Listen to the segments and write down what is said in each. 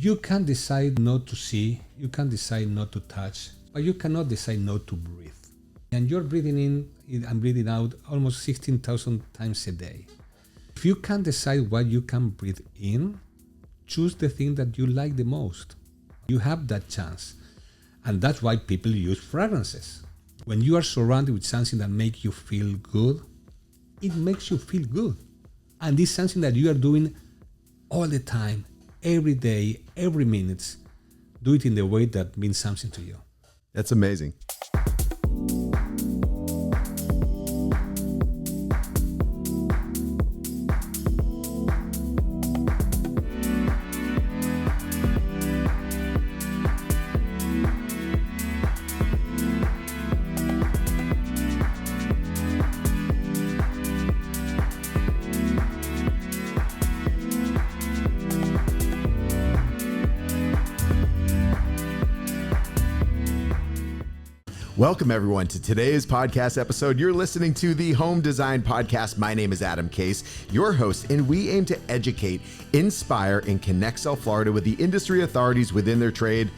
You can decide not to see, you can decide not to touch, but you cannot decide not to breathe. And you're breathing in and breathing out almost 16,000 times a day. If you can decide what you can breathe in, choose the thing that you like the most. You have that chance. And that's why people use fragrances. When you are surrounded with something that makes you feel good, it makes you feel good. And it's something that you are doing all the time, every day, every minute. Do it in the way that means something to you. That's amazing. Welcome, everyone, to today's podcast episode. You're listening to the Home Design Podcast. My name is Adam Kayce, your host, and we aim to educate, inspire, and connect South Florida with the industry authorities within their trade.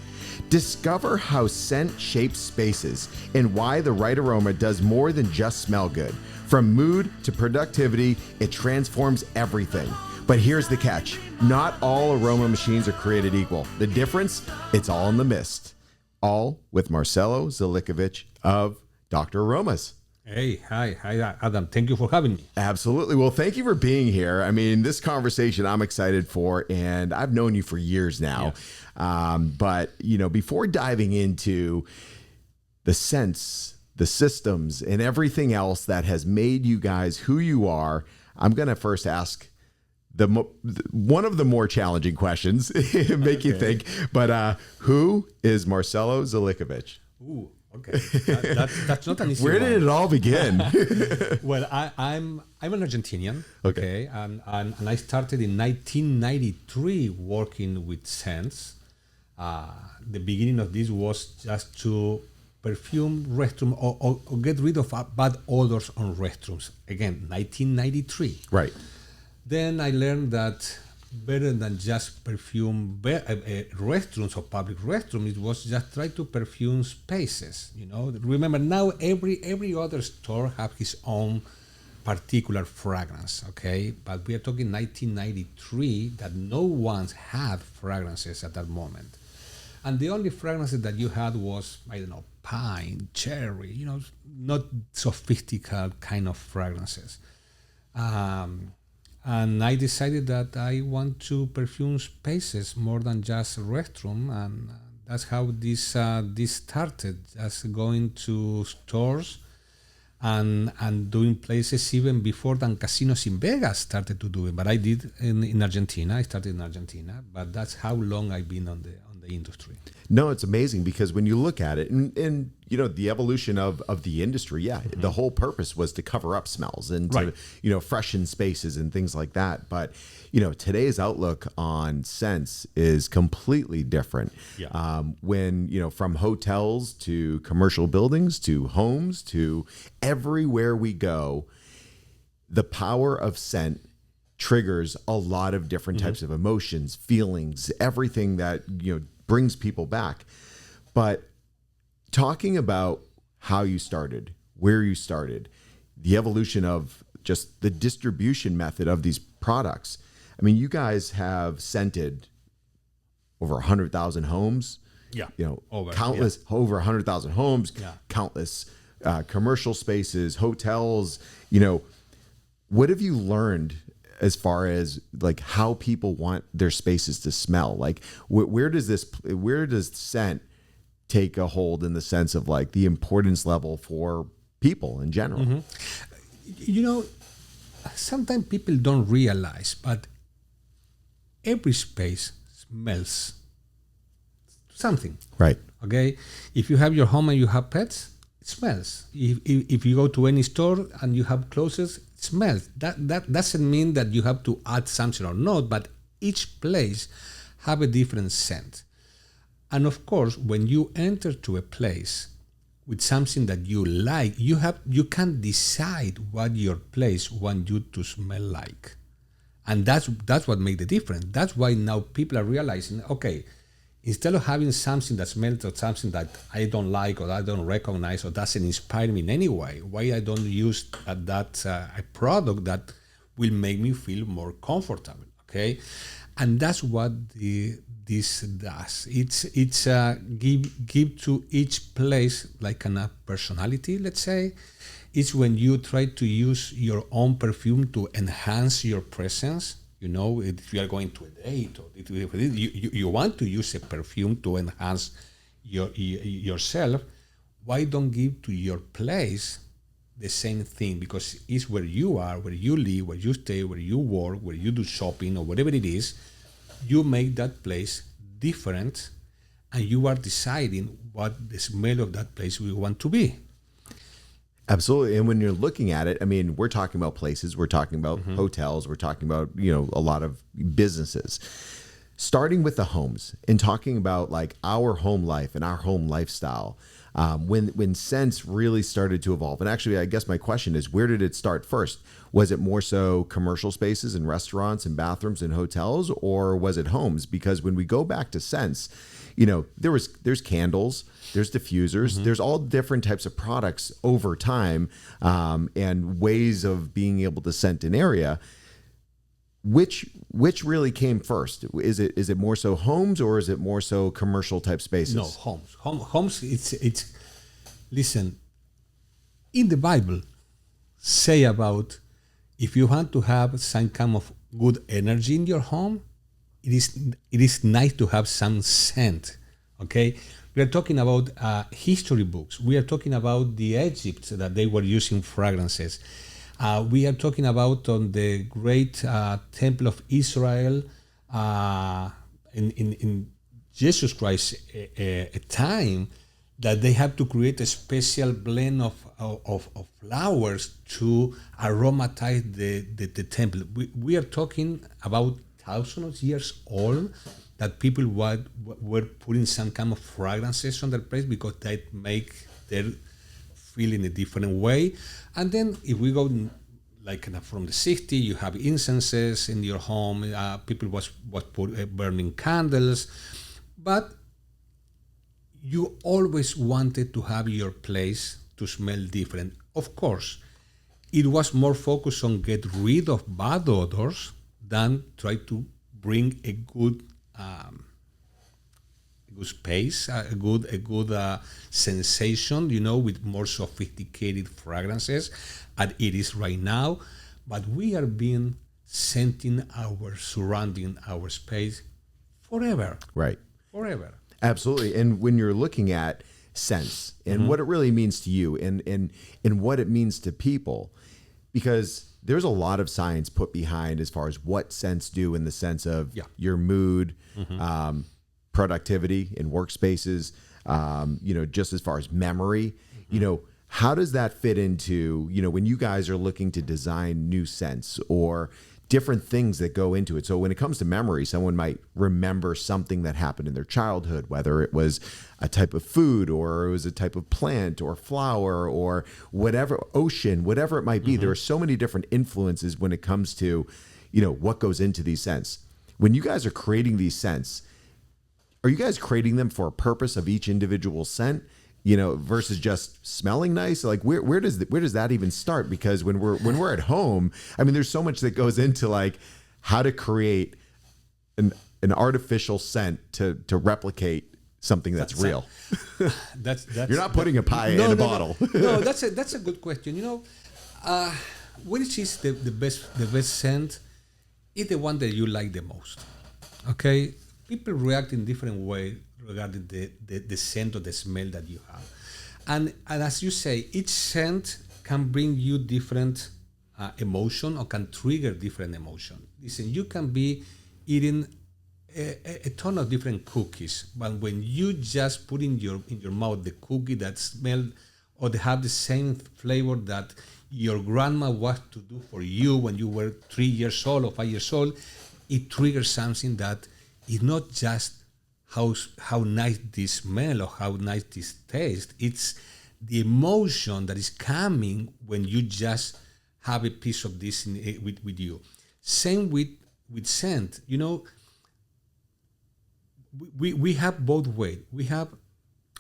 Discover how scent shapes spaces and why the right aroma does more than just smell good. From mood to productivity, it transforms everything. But here's the catch. Not all aroma machines are created equal. The difference? It's all in the mist. All with Marcelo Zeliovich of Doctor Aromas. Hey, hi, Adam. Thank you for having me. Absolutely. Well, thank you for being here. I mean, this conversation I'm excited for, and I've known you for years now. Yeah. But, before diving into the scents, the systems, and everything else that has made you guys who you are, I'm going to first ask one of the more challenging questions, make you think, but who is Marcelo Zeliovich? Ooh, okay. That's not an easy Where did it all begin? Well, I'm an Argentinian, okay, and I started in 1993 working with scents. The beginning of this was just to perfume restroom or get rid of bad odors on restrooms. Again, 1993. Right. Then I learned that better than just perfume restrooms or public restrooms, it was just try to perfume spaces. Remember now every other store have his own particular fragrance, okay? But we are talking 1993 that no one had fragrances at that moment. And the only fragrances that you had was, pine, cherry, not sophisticated kind of fragrances. And I decided that I want to perfume spaces more than just a restroom, and that's how this started. Just going to stores and doing places even before than casinos in Vegas started to do it. But I did in Argentina. I started in Argentina, but that's how long I've been on the industry. No, it's amazing because when you look at it and the evolution of the industry, the whole purpose was to cover up smells and to, freshen spaces and things like that. But, today's outlook on scents is completely different. Yeah. When, from hotels to commercial buildings to homes to everywhere we go, the power of scent triggers a lot of different types of emotions, feelings, everything that, brings people back. But talking about how you started, where you started, the evolution of just the distribution method of these products. I mean, you guys have scented over 100,000 homes. Yeah. Over 100,000 homes, countless commercial spaces, hotels. What have you learned as far as like how people want their spaces to smell? Like where does scent take a hold in the sense of like the importance level for people in general? Mm-hmm. Sometimes people don't realize, but every space smells something. Right. Okay. If you have your home and you have pets, it smells. If you go to any store and you have clothes, smells. That doesn't mean that you have to add something or not, but each place have a different scent. And of course, when you enter to a place with something that you like, you can decide what your place wants you to smell like. And that's what made the difference. That's why now people are realizing, okay, instead of having something that smells or something that I don't like or I don't recognize or doesn't inspire me in any way, why I don't use a product that will make me feel more comfortable, okay? And that's what this does. It's give to each place like a personality, let's say. It's when you try to use your own perfume to enhance your presence. You know, if you are going to a date or you want to use a perfume to enhance yourself, why don't give to your place the same thing? Because it's where you are, where you live, where you stay, where you work, where you do shopping or whatever it is. You make that place different, and you are deciding what the smell of that place we want to be. Absolutely. And when you're looking at it, I mean, we're talking about places, we're talking about hotels, we're talking about, a lot of businesses. Starting with the homes and talking about like our home life and our home lifestyle, when scents really started to evolve. And actually, I guess my question is, where did it start first? Was it more so commercial spaces and restaurants and bathrooms and hotels, or was it homes? Because when we go back to scents, there's candles, there's diffusers, there's all different types of products over time, and ways of being able to scent an area. Which really came first? Is it more so homes, or is it more so commercial type spaces? No, homes. Homes. It's. Listen, in the Bible, say about if you want to have some kind of good energy in your home, it is nice to have some scent. Okay, we are talking about history books. We are talking about the Egypt that they were using fragrances. We are talking about on the great Temple of Israel in Jesus Christ, a time that they have to create a special blend of flowers to aromatize the temple. We are talking about thousands of years old that people were putting some kind of fragrances on their place because they make their feel in a different way. And then if we go like from the 60s, you have incenses in your home. People was burning candles, but you always wanted to have your place to smell different. Of course, it was more focused on get rid of bad odors than try to bring a good space, a good sensation, with more sophisticated fragrances, as it is right now. But we are being scenting our surrounding, our space forever. Right. Forever. Absolutely. And when you're looking at scents and what it really means to you and what it means to people, because there's a lot of science put behind as far as what scents do in the sense of your mood, productivity in workspaces, just as far as memory, how does that fit into, when you guys are looking to design new scents or different things that go into it? So when it comes to memory, someone might remember something that happened in their childhood, whether it was a type of food or it was a type of plant or flower or whatever, ocean, whatever it might be. There are so many different influences when it comes to, what goes into these scents. When you guys are creating these scents, are you guys creating them for a purpose of each individual scent? Versus just smelling nice? Like where does that even start? Because when we're at home, I mean, there's so much that goes into like how to create an artificial scent to replicate something that's real. That's You're not putting a pie in a bottle. No, that's a good question. Which is the best scent? Is the one that you like the most. Okay, people react in different ways regarding the scent or the smell that you have. And as you say, each scent can bring you different emotion or can trigger different emotion. Listen, you can be eating a ton of different cookies, but when you just put in your mouth the cookie that smell or they have the same flavor that your grandma was to do for you when you were 3 years old or 5 years old, it triggers something that is not just how nice this smell or how nice this taste. It's the emotion that is coming when you just have a piece of this with you. Same with with scent, we have both ways. We have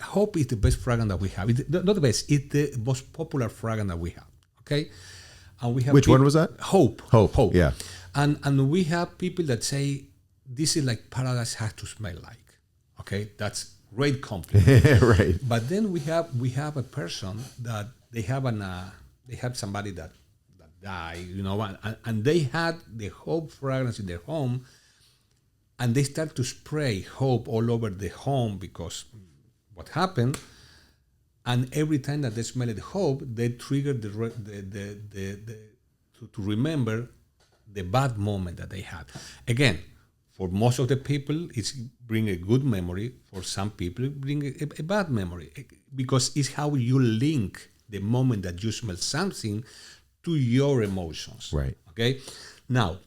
hope is the best fragrance that we have. It's not the best. It's the most popular fragrance that we have. Okay, and we have Which one was that? Hope. Hope. Yeah. And we have people that say this is like paradise has to smell like. Okay, that's great compliment. Right. But then we have a person that they have somebody that died, and they had the Hope fragrance in their home, and they start to spray Hope all over the home because what happened, and every time that they smelled Hope, they triggered to remember the bad moment that they had. Again, for most of the people, it's bring a good memory. For some people, it bring a bad memory because it's how you link the moment that you smell something to your emotions. Right. Okay. Now,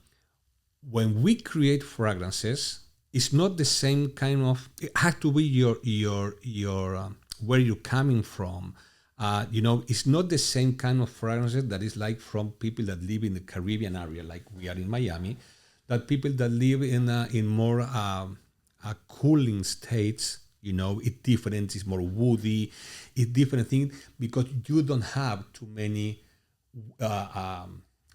when we create fragrances, it's not the same kind of. It has to be your where you're coming from. It's not the same kind of fragrances that is like from people that live in the Caribbean area, like we are in Miami, that people that live in more cooling states. It's different. It's more woody. It's different thing because you don't have too many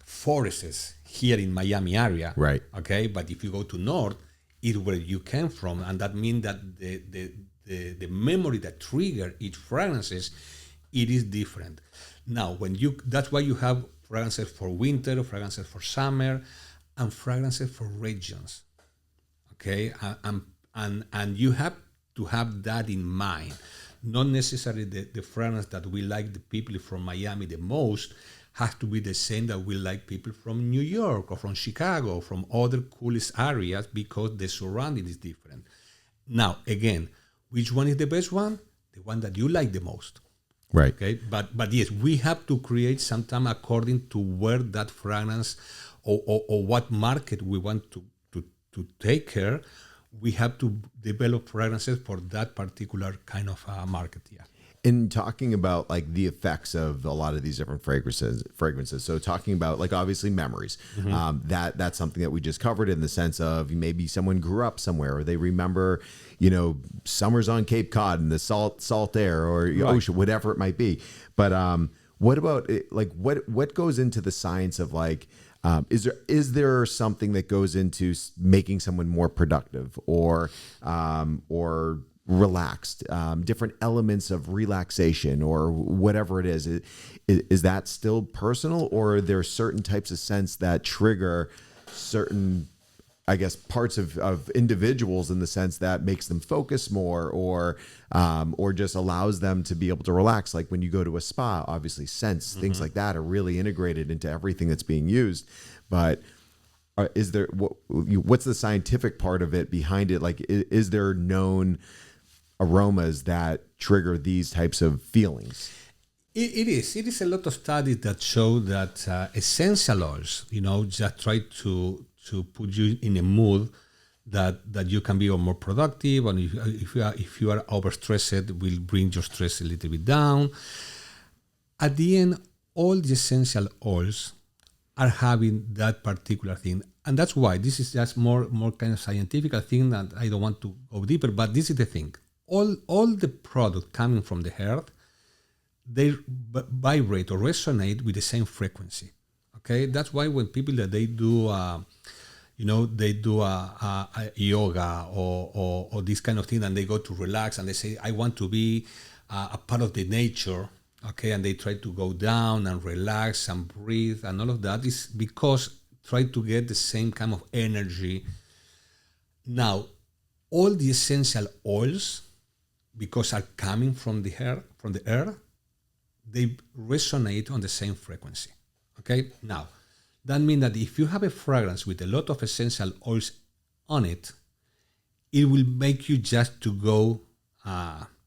forests here in Miami area. Right. Okay, but if you go to north, it's where you came from, and that means that the memory that trigger each fragrances, it is different. Now, that's why you have fragrances for winter, fragrances for summer, and fragrances for regions. Okay, and you have to have that in mind. Not necessarily the fragrance that we like the people from Miami the most has to be the same that we like people from New York or from Chicago or from other coolest areas because the surrounding is different. Now, again, which one is the best one? The one that you like the most. Right. Okay. But yes, we have to create sometime according to where that fragrance or what market we want to take care. We have to develop fragrances for that particular kind of market. Yeah. In talking about like the effects of a lot of these different fragrances. So talking about like obviously memories, that's something that we just covered in the sense of maybe someone grew up somewhere or they remember, summers on Cape Cod and the salt air or ocean, whatever it might be. But what about like what goes into the science of like, is there something that goes into making someone more productive or relaxed, different elements of relaxation or whatever it is that still personal, or are there certain types of scents that trigger certain, I guess, parts of individuals in the sense that makes them focus more or just allows them to be able to relax? Like when you go to a spa, obviously scents, things like that are really integrated into everything that's being used. But is there, what's the scientific part of it behind it? Like, is there known aromas that trigger these types of feelings? It is a lot of studies that show that essential oils, just try to put you in a mood that you can be more productive, and if you are overstressed, it will bring your stress a little bit down. At the end, all the essential oils are having that particular thing, and that's why this is just more kind of scientific thing that I don't want to go deeper. But this is the thing. All the product coming from the earth, they vibrate or resonate with the same frequency. Okay, that's why when people that they do, they do a yoga or this kind of thing, and they go to relax and they say, I want to be a part of the nature. Okay, and they try to go down and relax and breathe and all of that is because try to get the same kind of energy. Now, all the essential oils, because are coming from the earth, they resonate on the same frequency. Okay. Now, that means that if you have a fragrance with a lot of essential oils on it, it will make you just to go.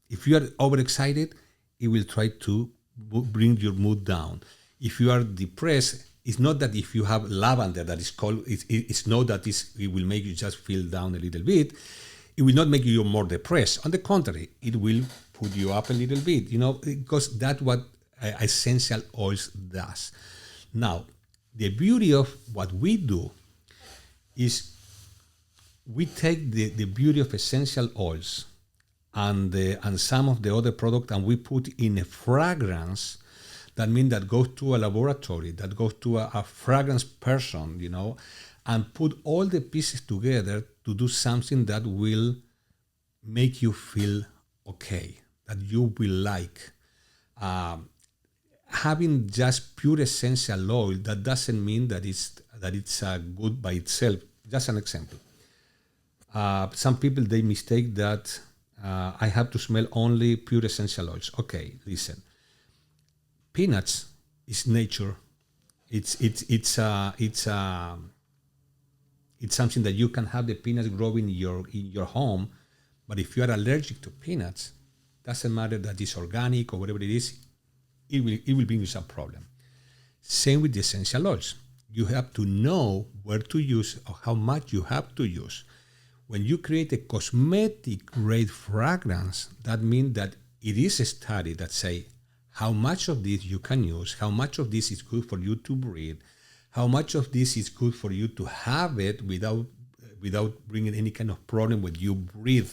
If you are overexcited, it will try to bring your mood down. If you are depressed, it's not that if you have lavender that is cold, it's not that it will make you just feel down a little bit. It will not make you more depressed. On the contrary, it will put you up a little bit, because that's what essential oils does. Now, the beauty of what we do, is we take the beauty of essential oils and some of the other product, and we put in a fragrance that means that goes to a laboratory, that goes to a fragrance person, and put all the pieces together to do something that will make you feel okay, that you will like. Having just pure essential oil, that doesn't mean that it's good by itself. Just an example. Some people, they mistake that I have to smell only pure essential oils. Okay, listen. Peanuts is nature. It's something that you can have the peanuts growing in your home, but if you are allergic to peanuts, doesn't matter that it's organic or whatever it is, it will bring you some problem. Same with the essential oils. You have to know where to use or how much you have to use. When you create a cosmetic grade fragrance, that means that it is a study that say how much of this you can use, how much of this is good for you to breathe, how much of this is good for you to have it without bringing any kind of problem when you breathe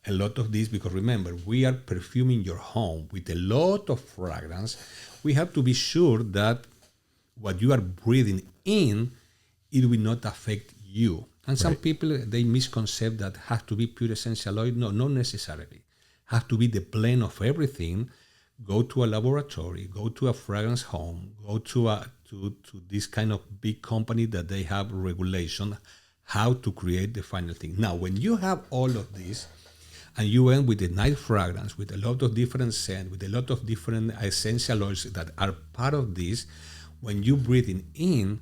a lot of this. Because remember, we are perfuming your home with a lot of fragrance. We have to be sure that what you are breathing in, it will not affect you. And some people, they misconcept that has to be pure essential oil. No, not necessarily. Has to be the blend of everything. Go to a laboratory, go to a fragrance home, go to this kind of big company that they have regulation how to create the final thing. Now, when you have all of this and you end with a nice fragrance, with a lot of different scents, with a lot of different essential oils that are part of this, when you breathe in,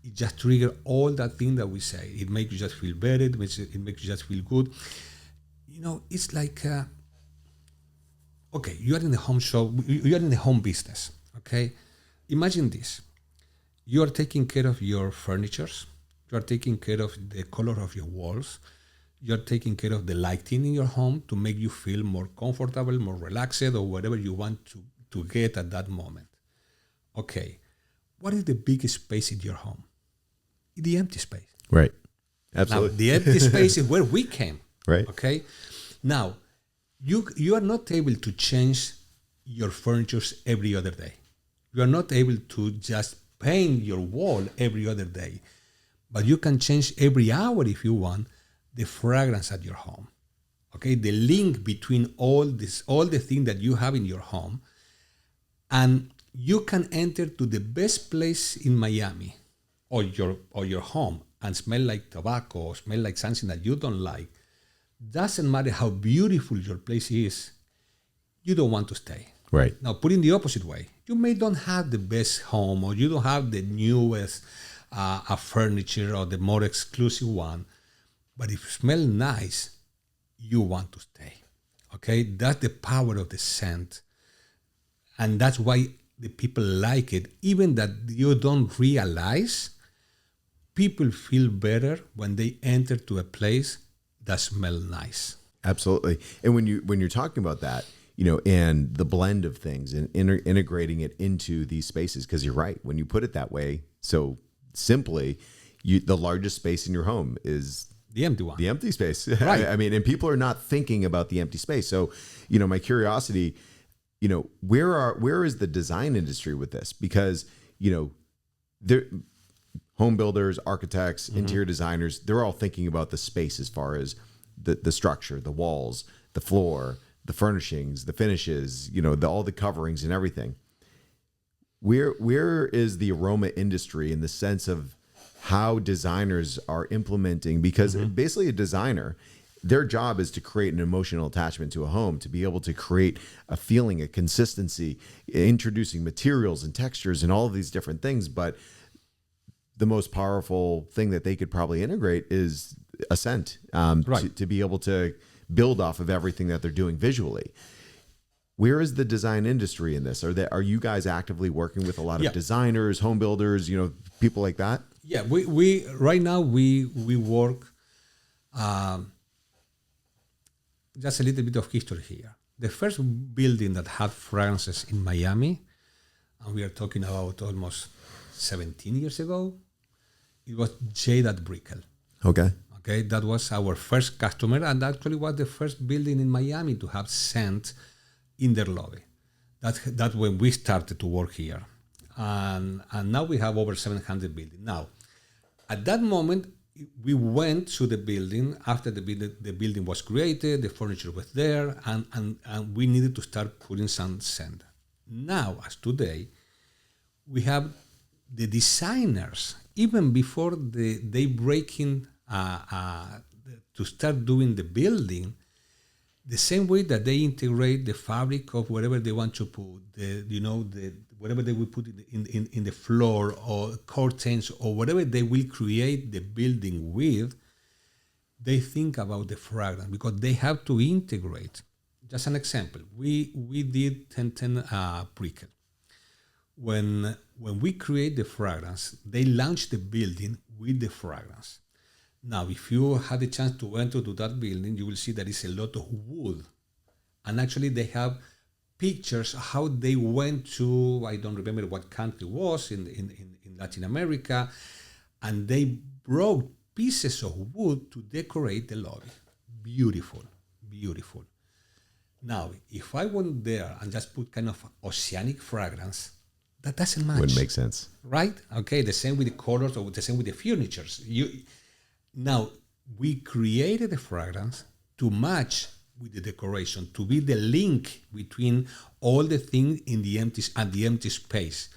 it just triggers all that thing that we say. It makes you just feel better. It makes you just feel good. It's like, okay, you are in the home shop. You are in the home business, okay? Imagine this. You are taking care of your furnitures. You are taking care of the color of your walls. You are taking care of the lighting in your home to make you feel more comfortable, more relaxed, or whatever you want to get at that moment. Okay, what is the biggest space in your home? The empty space. Right. Absolutely. Now, the empty space is where we came. Right. Okay. Now, you are not able to change your furniture every other day. You are not able to just paint your wall every other day, but you can change every hour if you want the fragrance at your home. Okay. The link between all the things that you have in your home, and you can enter to the best place in Miami or your home and smell like tobacco or smell like something that you don't like. Doesn't matter how beautiful your place is, you don't want to stay. Right. Now, put in the opposite way. You may don't have the best home, or you don't have the newest furniture or the more exclusive one, but if you smell nice, you want to stay. Okay? That's the power of the scent. And that's why the people like it. Even that you don't realize, people feel better when they enter to a place that smells nice. Absolutely. And when you're talking about that, and the blend of things and integrating it into these spaces, because you're right, when you put it that way, so simply, the largest space in your home is the empty one. The empty space. Right. I mean, and people are not thinking about the empty space. So, my curiosity, where is the design industry with this? Because, home builders, architects, interior designers, they're all thinking about the space as far as the structure, the walls, the floor, the furnishings, the finishes, all the coverings and everything. Where is the aroma industry in the sense of how designers are implementing? Because basically a designer, their job is to create an emotional attachment to a home, to be able to create a feeling, a consistency, introducing materials and textures and all of these different things. But the most powerful thing that they could probably integrate is a scent, to be able to build off of everything that they're doing visually. Where is the design industry in this? Are you guys actively working with a lot of designers, home builders, people like that? Yeah, we right now we work. Just a little bit of history here. The first building that had fragrances in Miami, and we are talking about almost 17 years ago, It was Jade Brickell. Okay. Okay, that was our first customer, and actually was the first building in Miami to have scent in their lobby. That's when we started to work here, and now we have over 700 buildings. Now, at that moment, we went to the building after the building was created, the furniture was there, and we needed to start putting some scent. Now, as today, we have the designers, even before they breaking to start doing the building, the same way that they integrate the fabric of whatever they want to put, whatever they will put in the floor or curtains or whatever they will create the building with, they think about the fragrance because they have to integrate. Just an example, we did 1010 Brickell. When we create the fragrance, they launch the building with the fragrance. Now, if you had the chance to enter to that building, you will see there is a lot of wood. And actually, they have pictures how they went to, I don't remember what country it was, in Latin America, and they brought pieces of wood to decorate the lobby. Beautiful, beautiful. Now, if I went there and just put kind of oceanic fragrance, that doesn't match. Wouldn't make sense. Right? Okay, the same with the colors or the same with the furnitures. Now, we created a fragrance to match with the decoration, to be the link between all the things in the empty space.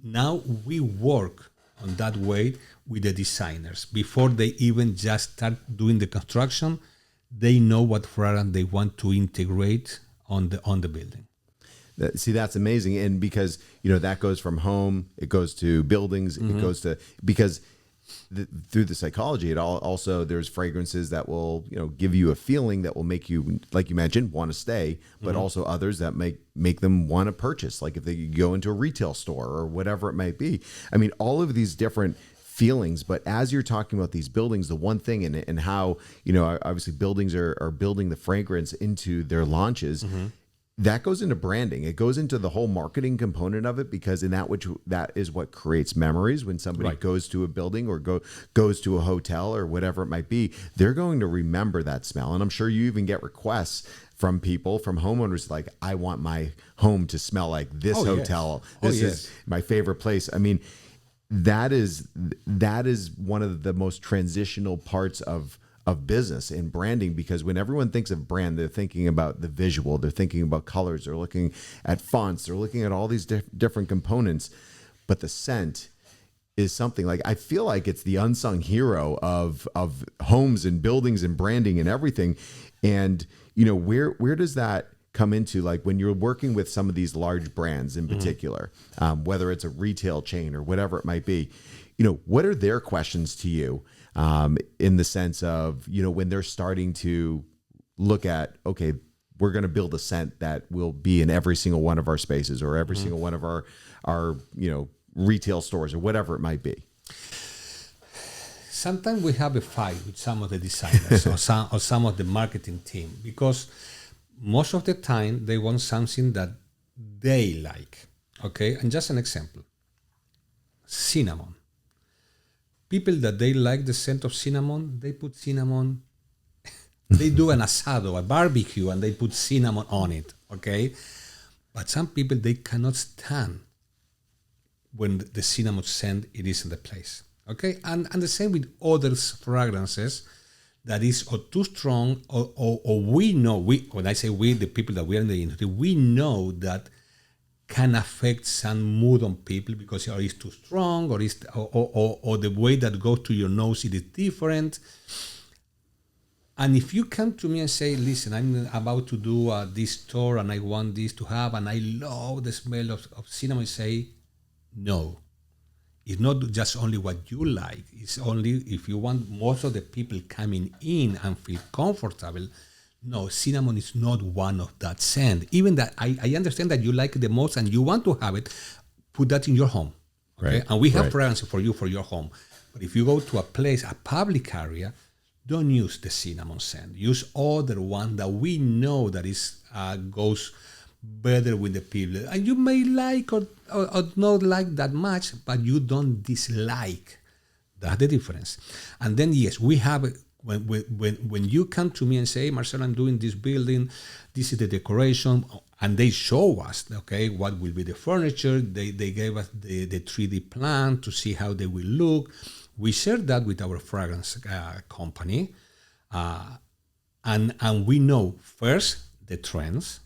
Now we work on that way with the designers. Before they even just start doing the construction, they know what fragrance they want to integrate on the building. See, that's amazing. And because, that goes from home, it goes to buildings, it goes to, because through the psychology, it also, there's fragrances that will, give you a feeling that will make you, like you mentioned, want to stay, but also others that make them want to purchase. Like if they go into a retail store or whatever it might be. I mean, all of these different feelings, but as you're talking about these buildings, the one thing and how, obviously buildings are building the fragrance into their launches, that goes into branding. It goes into the whole marketing component of it, because that is what creates memories. When somebody goes to a building or goes to a hotel or whatever it might be, they're going to remember that smell. And I'm sure you even get requests from people, from homeowners, like, I want my home to smell like this hotel. Yes. This is my favorite place. I mean, that is one of the most transitional parts of business and branding, because when everyone thinks of brand, they're thinking about the visual, they're thinking about colors, they're looking at fonts, they're looking at all these different components. But the scent is something, like, I feel like it's the unsung hero of homes and buildings and branding and everything. And where does that come into, like, when you're working with some of these large brands in particular, whether it's a retail chain or whatever it might be, what are their questions to you? In the sense of, when they're starting to look at, okay, we're going to build a scent that will be in every single one of our spaces or every single one of our retail stores or whatever it might be. Sometimes we have a fight with some of the designers or some of the marketing team, because most of the time they want something that they like. Okay, and just an example: cinnamon. People that they like the scent of cinnamon, they put cinnamon. They do an asado, a barbecue, and they put cinnamon on it, okay? But some people, they cannot stand when the cinnamon scent it is in the place, okay? And the same with other fragrances that is or too strong, or we know, when I say we, the people that we are in the industry, we know that can affect some mood on people because it's too strong, or the way that goes to your nose it is different. And if you come to me and say, listen, I'm about to do this store and I want this to have, and I love the smell of cinnamon, I say, no. It's not just only what you like. It's only if you want most of the people coming in and feel comfortable. No, cinnamon is not one of that scent. Even that, I understand that you like it the most and you want to have it, put that in your home. Okay? Right. And we have fragrances for you for your home. But if you go to a place, a public area, don't use the cinnamon scent. Use other one that we know that is goes better with the people. And you may like or not like that much, but you don't dislike That's the difference. And then, yes, we have, when you come to me and say, hey, Marcelo, I'm doing this building, this is the decoration, and they show us, okay, what will be the furniture. They gave us the 3D plan to see how they will look. We share that with our fragrance company, and we know first the trends,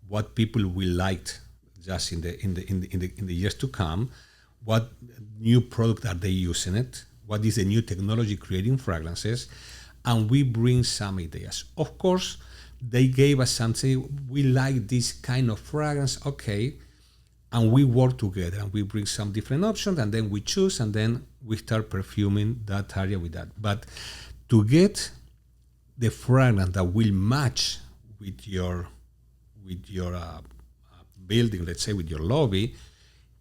what people will like just in the years to come, what new product are they using it, what is the new technology creating fragrances, and we bring some ideas. Of course, they gave us something, we like this kind of fragrance, okay, and we work together and we bring some different options, and then we choose, and then we start perfuming that area with that. But to get the fragrance that will match with your building, let's say with your lobby,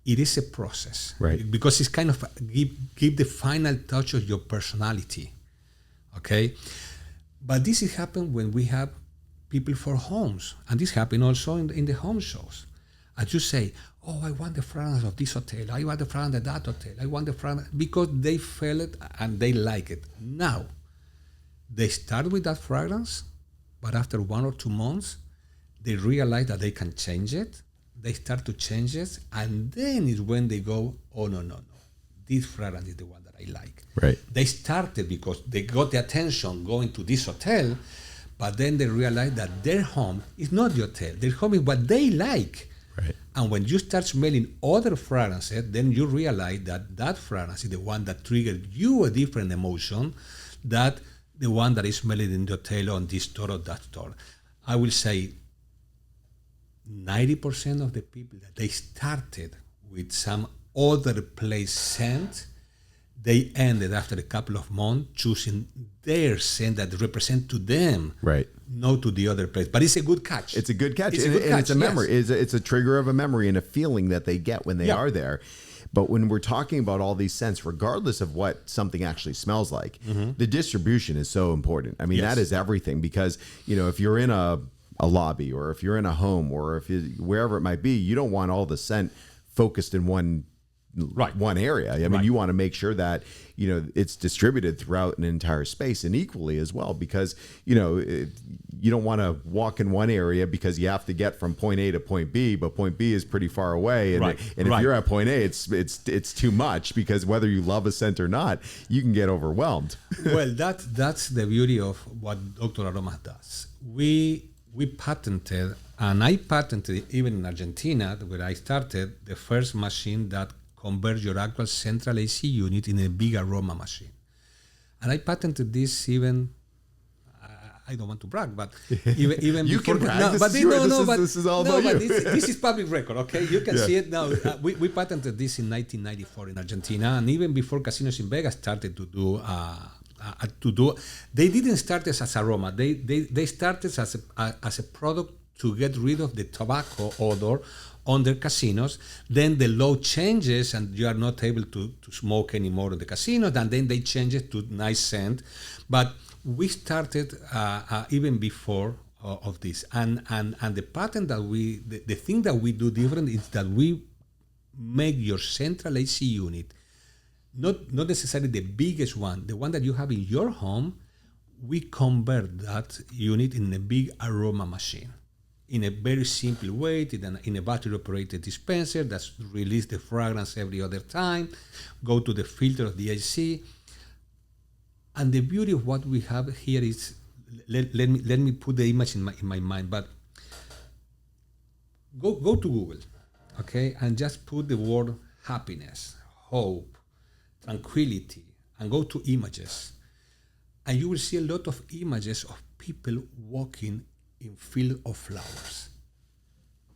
it is a process, right? Because it's kind of give the final touch of your personality, okay? But this is happen when we have people for homes, and this happen also in the home shows. As you say, oh, I want the fragrance of this hotel, I want the fragrance of that hotel, I want the fragrance, because they feel it and they like it. Now, they start with that fragrance, but after 1 or 2 months, they realize that they can change it. They start to change it, and then is when they go, oh, no. This fragrance is the one that I like. Right. They started because they got the attention going to this hotel, but then they realize that their home is not the hotel. Their home is what they like. Right. And when you start smelling other fragrances, then you realize that that fragrance is the one that triggered you a different emotion that the one that is smelling in the hotel on this store or that store. I will say 90% of the people that they started with some other place scent, they ended after a couple of months choosing their scent that represent to them, right? Not to the other place. But it's a good catch. It's a good catch. It's a memory. Yes. It's a trigger of a memory and a feeling that they get when they are there. But when we're talking about all these scents, regardless of what something actually smells like, the distribution is so important. I mean, that is everything, because, if you're in a lobby, or if you're in a home, or if wherever it might be, you don't want all the scent focused in one area. I mean, you want to make sure that, it's distributed throughout an entire space, and equally as well, because, you don't want to walk in one area because you have to get from point A to point B, but point B is pretty far away. And, if you're at point A, it's too much, because whether you love a scent or not, you can get overwhelmed. Well, that's the beauty of what Doctor Aromas does. We patented, and I patented even in Argentina, where I started, the first machine that converts your actual central AC unit in a big aroma machine. And I patented this even, I don't want to brag, but even you before. Can brag. This is all about you. This is public record, okay? You can see it now. We patented this in 1994 in Argentina, and even before casinos in Vegas started to do. They didn't start as aroma. They started as a product to get rid of the tobacco odor on their casinos. Then the law changes, and you are not able to smoke anymore in the casinos. And then they change it to nice scent. But we started even before of this. And the patent that the thing that we do different is that we make your central AC unit not necessarily the biggest one, the one that you have in your home. We convert that unit in a big aroma machine in a very simple way, in a battery-operated dispenser that's release the fragrance every other time, go to the filter of the AC. And the beauty of what we have here is, let me put the image in my mind, but go to Google, okay, and just put the word happiness, hope, tranquility, and go to images, and you will see a lot of images of people walking in field of flowers.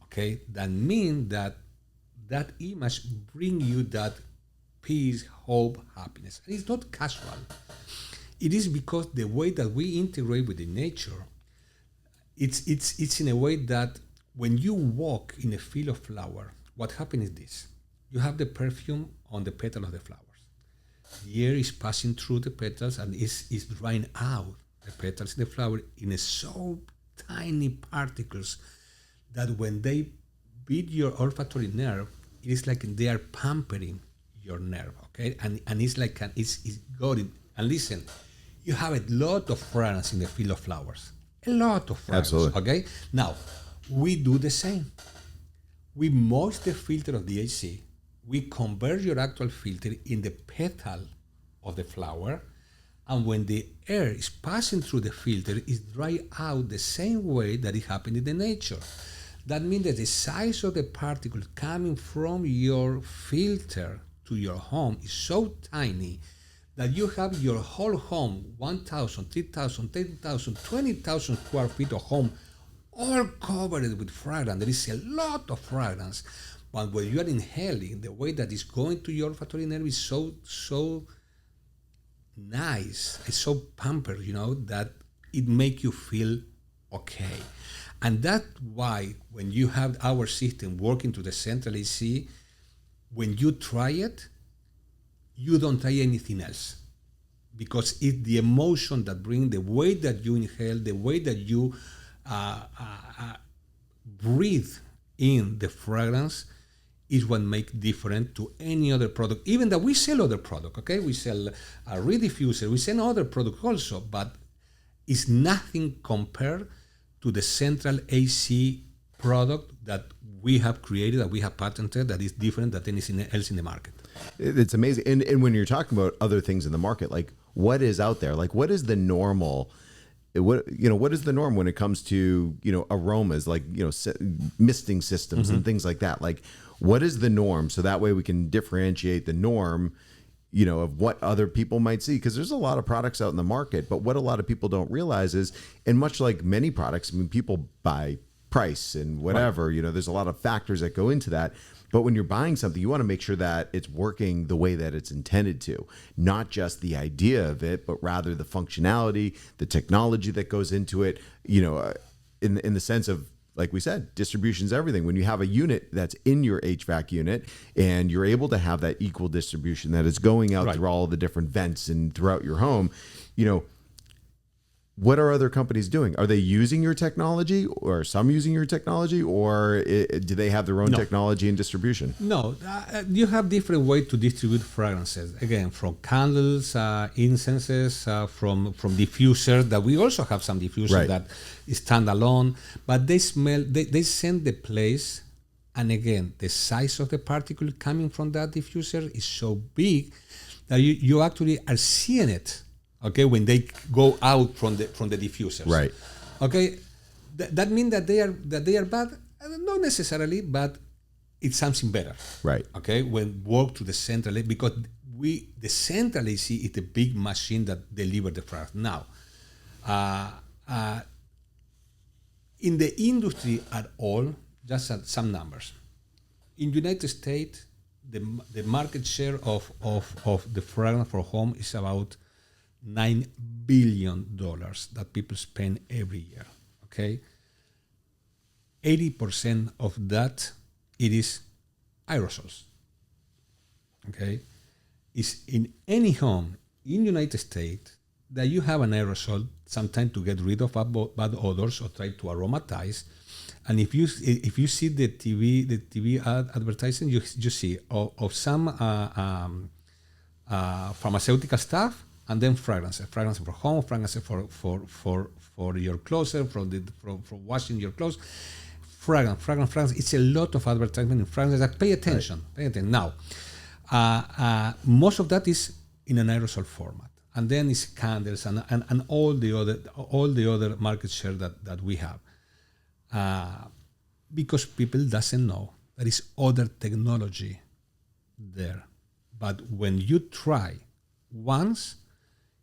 Okay, that means that image bring you that peace, hope, happiness. And it's not casual. It is because the way that we integrate with the nature, it's in a way that when you walk in a field of flower, what happens is this: you have the perfume on the petal of the flowers. The air is passing through the petals and is drying out the petals in the flower in a so tiny particles that when they beat your olfactory nerve, it is like they are pampering your nerve, okay? And it's like it's going. And listen, you have a lot of fragrance in the field of flowers, a lot of fragrance. Absolutely. Okay. Now we do the same. We moist the filter of the AC. We convert your actual filter in the petal of the flower, and when the air is passing through the filter, it's dry out the same way that it happened in the nature. That means that the size of the particle coming from your filter to your home is so tiny that you have your whole home, 1,000, 3,000, 10,000, 20,000 square feet of home, all covered with fragrance. There is a lot of fragrance, but when you are inhaling, the way that it's going to your olfactory nerve is so nice, it's so pampered, that it make you feel okay. And that's why when you have our system working to the central AC, when you try it, you don't try anything else, because it's the emotion that brings, the way that you inhale, the way that you breathe in the fragrance is what makes different to any other product. Even that we sell other product, okay? We sell a rediffuser, we sell other product also, but it's nothing compared to the central AC product that we have created, that we have patented, that is different than anything else in the market. It's amazing. And when you're talking about other things in the market, like what is out there? Like what is the normal? What is the norm when it comes to aromas, like misting systems and things like that? Like what is the norm, so that way we can differentiate the norm of what other people might see? Because there's a lot of products out in the market, but what a lot of people don't realize is, and much like many products, I mean, people buy price and whatever, right. There's a lot of factors that go into that. But when you're buying something, you want to make sure that it's working the way that it's intended to, not just the idea of it, but rather the functionality, the technology that goes into it, in the sense of, like we said, distribution's everything. When you have a unit that's in your HVAC unit and you're able to have that equal distribution that is going out through all of the different vents and throughout your home, what are other companies doing? Are they using your technology, or some using your technology, or do they have their own technology and distribution? No, you have different ways to distribute fragrances. Again, from candles, incenses, from diffusers, that we also have some diffusers that stand alone, but they smell, they scent the place. And again, the size of the particle coming from that diffuser is so big that you actually are seeing it. Okay, when they go out from the diffusers, right? Okay, that means that they are bad, not necessarily, but it's something better, right? Okay, when work to the central, because the central AC is the big machine that delivers the fragrance. Now, in the industry at all, just some numbers. In United States, the market share of the fragrance for home is about $9 billion that people spend every year. Okay, 80% of that it is aerosols. Okay, is in any home in United States that you have an aerosol, sometimes to get rid of bad odors or try to aromatize. And if you see the TV advertising, you see of some pharmaceutical stuff. And then fragrance for home, fragrance for your clothes, for washing your clothes. Fragrance. It's a lot of advertisement in fragrance. Pay attention. Now, most of that is in an aerosol format, and then it's candles and all the other market share that we have, because people doesn't know there is other technology there. But when you try once,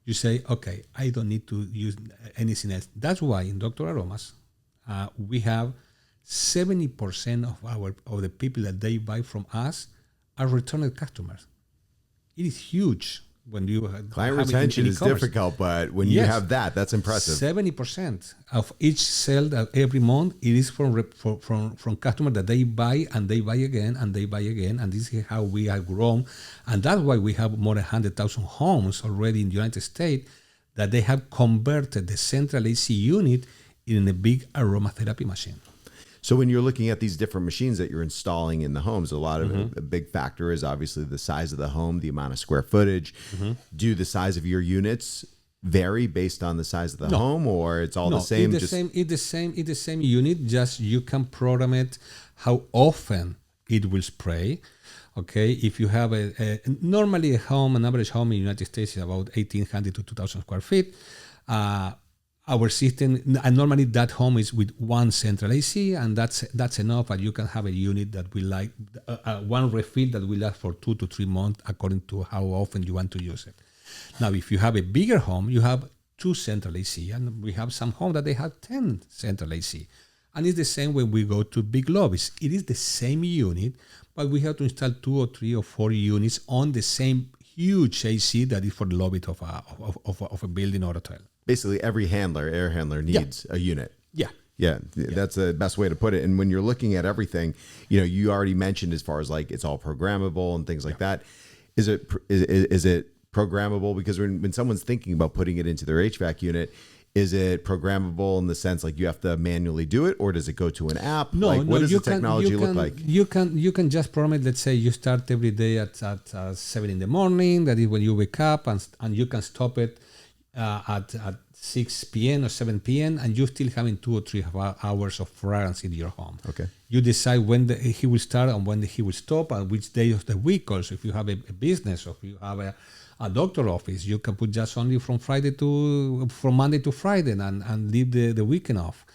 you say, okay, I don't need to use anything else. That's why in Doctor Aromas, we have 70% of the people that they buy from us are returned customers. It is huge when you have client retention is difficult, but when you have that's impressive. 70% of each sale that every month it is from customers that they buy and they buy again and they buy again, and this is how we have grown, and that's why we have more than 100,000 homes already in the United States that they have converted the central AC unit in a big aromatherapy machine. So when you're looking at these different machines that you're installing in the homes, a lot of a big factor is obviously the size of the home, the amount of square footage. Do the size of your units vary based on the size of the home, or it's all the same? It's the same unit. Just you can program it how often it will spray. Okay, if you have normally an average home in the United States is about 1,800 to 2,000 square feet. Our system, and normally that home is with one central AC, and that's enough. And you can have a unit that will like one refill that will last for 2 to 3 months, according to how often you want to use it. Now, if you have a bigger home, you have 2 central AC, and we have some homes that they have 10 central AC. And it's the same when we go to big lobbies. It is the same unit, but we have to install 2 or 3 or 4 units on the same huge AC that is for the lobby of a building or hotel. Basically, every air handler needs a unit. Yeah, that's the best way to put it. And when you're looking at everything, you already mentioned as far as like it's all programmable and things like that. Is it programmable? Because when someone's thinking about putting it into their HVAC unit, is it programmable in the sense like you have to manually do it, or does it go to an app? What does the technology look like? You can just program it. Let's say you start every day at 7 in the morning. That is when you wake up, and you can stop it at 6 p.m. or 7 p.m. and you're still having 2 or 3 hours of fragrance in your home. Okay. You decide when he will start and when he will stop, and which day of the week. Also, if you have a business or if you have a doctor office, you can put just only from Monday to Friday and leave the weekend off.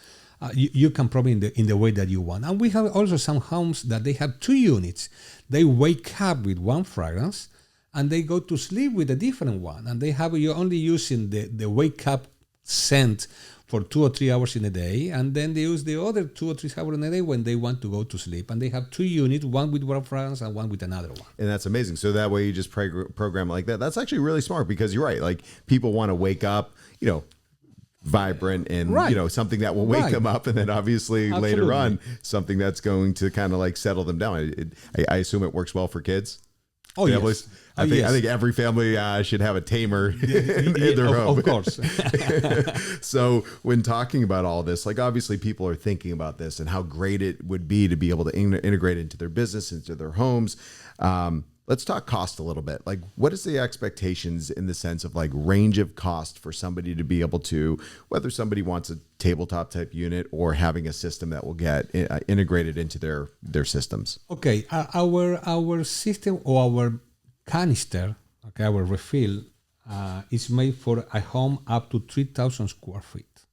You can program in the way that you want. And we have also some homes that they have 2 units. They wake up with one fragrance, and they go to sleep with a different one. And you're only using the wake up scent for 2 or 3 hours in a day. And then they use the other 2 or 3 hours in a day when they want to go to sleep. And they have 2 units, one with one fragrance and one with another one. And that's amazing. So that way you just program like that. That's actually really smart, because you're right. Like, people want to wake up, vibrant and, something that will wake them up. And then obviously later on, something that's going to kind of like settle them down. I assume it works well for kids. Oh, families. Yes. I think every family should have a tamer in their home. Of course. So when talking about all this, like, obviously people are thinking about this and how great it would be to be able to integrate into their business, into their homes. Let's talk cost a little bit. Like, what is the expectations in the sense of like range of cost for somebody to be able to, whether somebody wants a tabletop type unit or having a system that will get integrated into their systems? Okay, our system or our canister, okay, our refill is made for a home up to 3,000 square feet.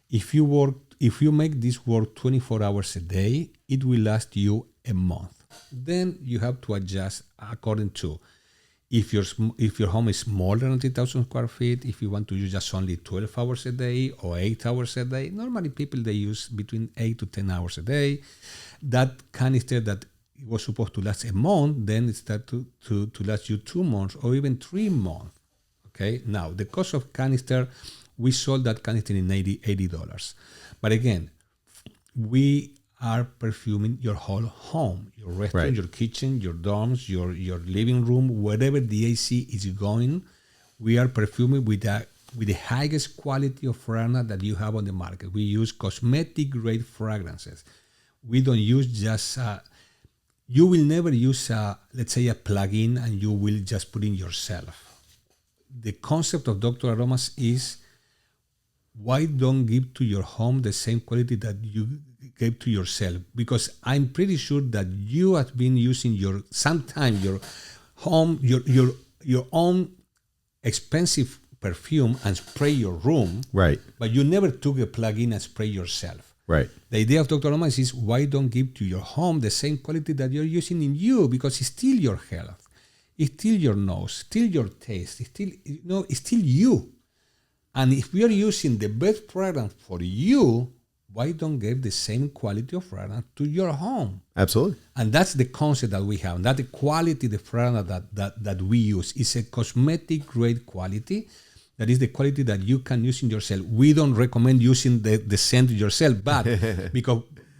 If you make this work 24 hours a day, it will last you a month. Then you have to adjust according to if your home is smaller than 3,000 square feet, if you want to use just only 12 hours a day or 8 hours a day. Normally people, they use between 8 to 10 hours a day. That canister that was supposed to last a month, then it started to last you 2 months or even 3 months. Okay, now the cost of canister, we sold that canister in $80. But again, we are perfuming your whole home, your restaurant, your kitchen, your dorms, your living room, wherever the AC is going. We are perfuming with the highest quality of fragrance that you have on the market. We use cosmetic grade fragrances. We don't use just you will never use let's say a plug-in and you will just put in yourself. The concept of Doctor Aromas is, why don't give to your home the same quality that you gave to yourself? Because I'm pretty sure that you have been using your home, your own expensive perfume and spray your room, right? But you never took a plug-in and spray yourself, right? The idea of Doctor Aromas is, why don't give to your home the same quality that you're using in you? Because it's still your health, it's still your nose, still your taste, it's still you. And if we are using the best fragrance for you, why don't give the same quality of fragrance to your home? Absolutely. And that's the concept that we have. That the quality, the fragrance that we use is a cosmetic grade quality. That is the quality that you can use in yourself. We don't recommend using the scent yourself, but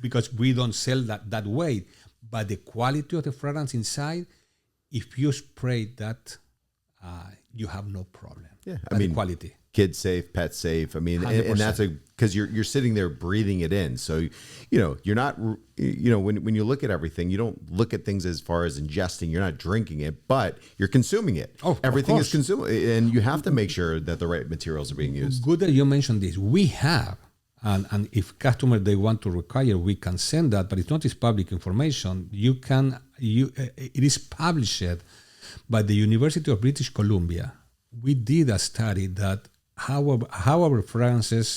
because we don't sell that way. But the quality of the fragrance inside, if you spray that, you have no problem. Yeah, The quality. kid safe, pet safe. I mean, and that's because you're sitting there breathing it in. So, you're not, when you look at everything, you don't look at things as far as ingesting. You're not drinking it, but you're consuming it. Oh, everything is consumed, and you have to make sure that the right materials are being used. Good that you mentioned this. We have, and if customers they want to require, we can send that, but it's not public information. It is published by the University of British Columbia. We did a study that how our fragrances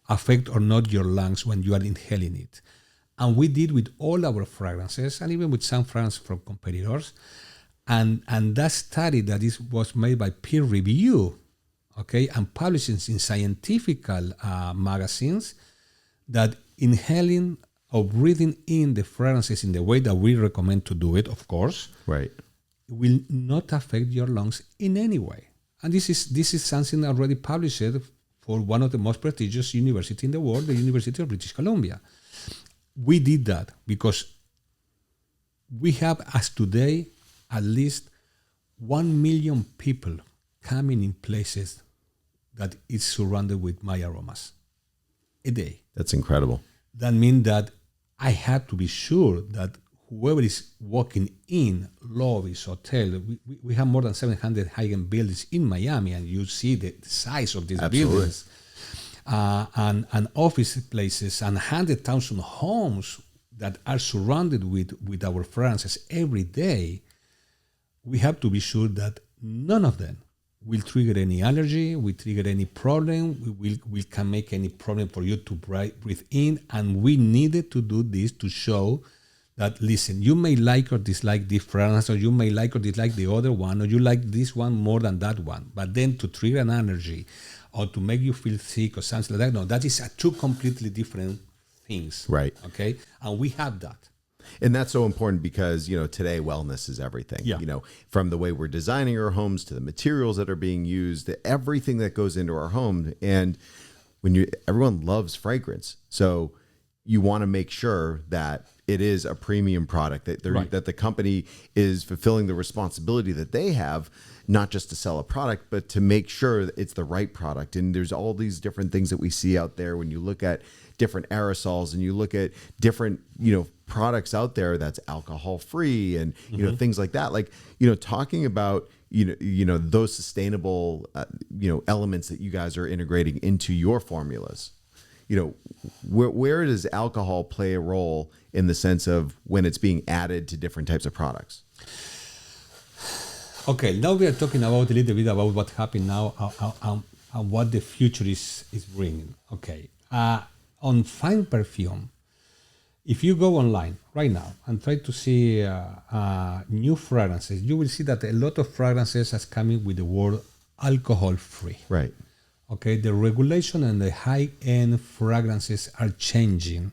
affect or not your lungs when you are inhaling it. And we did with all our fragrances, and even with some fragrances from competitors. And that study that was made by peer review, okay, and published in scientific magazines, that inhaling or breathing in the fragrances in the way that we recommend to do it, of course, right, will not affect your lungs in any way. And this is something already published for one of the most prestigious universities in the world, the University of British Columbia. We did that because we have, as today, at least 1 million people coming in places that is surrounded with my aromas a day. That's incredible. That means that I have to be sure that whoever is walking in lobbies, hotel, we have more than 700 high-end buildings in Miami, and you see the size of these buildings, and office places, and 100,000 homes that are surrounded with our fragrances every day. We have to be sure that none of them will trigger any allergy, will trigger any problem, we can make any problem for you to breathe in, and we needed to do this to show that, listen, you may like or dislike this fragrance, or you may like or dislike the other one, or you like this one more than that one. But then to trigger an allergy or to make you feel sick or something like that, no, that is two completely different things. Right. Okay? And we have that. And that's so important because, today wellness is everything. Yeah. From the way we're designing our homes to the materials that are being used, to everything that goes into our home. And everyone loves fragrance. So you want to make sure that it is a premium product, that that the company is fulfilling the responsibility that they have, not just to sell a product, but to make sure that it's the right product. And there's all these different things that we see out there when you look at different aerosols and you look at different, products out there that's alcohol free and, things like that. Like, talking about, those sustainable, elements that you guys are integrating into your formulas. Where does alcohol play a role in the sense of when it's being added to different types of products? Okay, now we are talking about a little bit about what happened now and what the future is bringing. Okay, on fine perfume, if you go online right now and try to see new fragrances, you will see that a lot of fragrances are coming with the word alcohol free. Right. Okay, the regulation and the high-end fragrances are changing.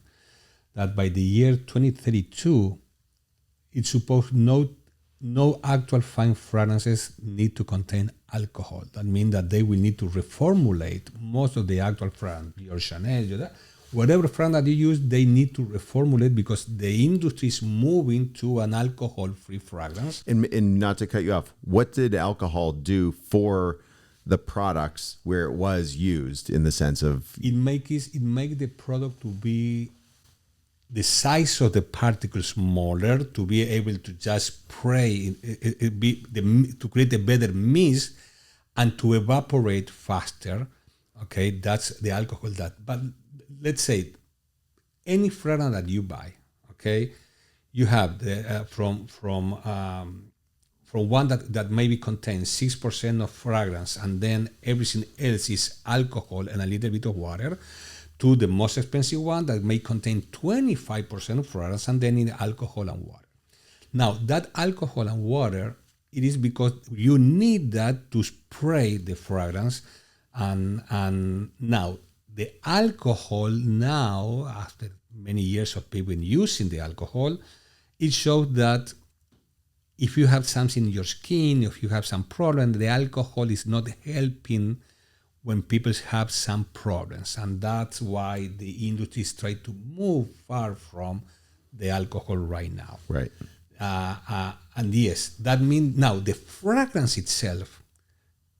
That by the year 2032, it's supposed no actual fine fragrances need to contain alcohol. That means that they will need to reformulate most of the actual fragrance. Your Chanel, whatever fragrance that you use, they need to reformulate because the industry is moving to an alcohol-free fragrance. And not to cut you off, what did alcohol do for the products where it was used, in the sense of it make the product to be the size of the particles smaller, to be able to just spray to create a better mist and to evaporate faster. Okay, that's the alcohol but let's say any fragrance that you buy, okay, you have the from one that maybe contains 6% of fragrance and then everything else is alcohol and a little bit of water, to the most expensive one that may contain 25% of fragrance and then in alcohol and water. Now, that alcohol and water, it is because you need that to spray the fragrance. And now, the alcohol now, after many years of people using the alcohol, it shows that if you have something in your skin, if you have some problem, the alcohol is not helping when people have some problems. And that's why the industry is trying to move far from the alcohol right now. Right. And yes, that means now the fragrance itself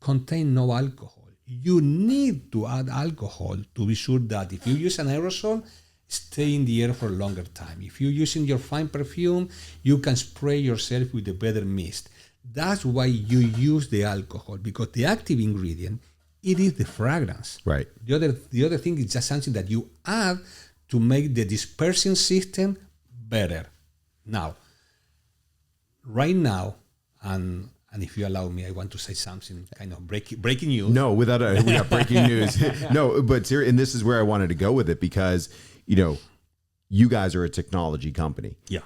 contains no alcohol. you need to add alcohol to be sure that if you use an aerosol, stay in the air for a longer time. If you're using your fine perfume, you can spray yourself with a better mist. That's why you use the alcohol, because the active ingredient, it is the fragrance. Right. The other thing is just something that you add to make the dispersing system better. Now, right now, and if you allow me, I want to say something kind of breaking news. No, we got breaking news. No, but and this is where I wanted to go with it, because, you guys are a technology company. Yeah.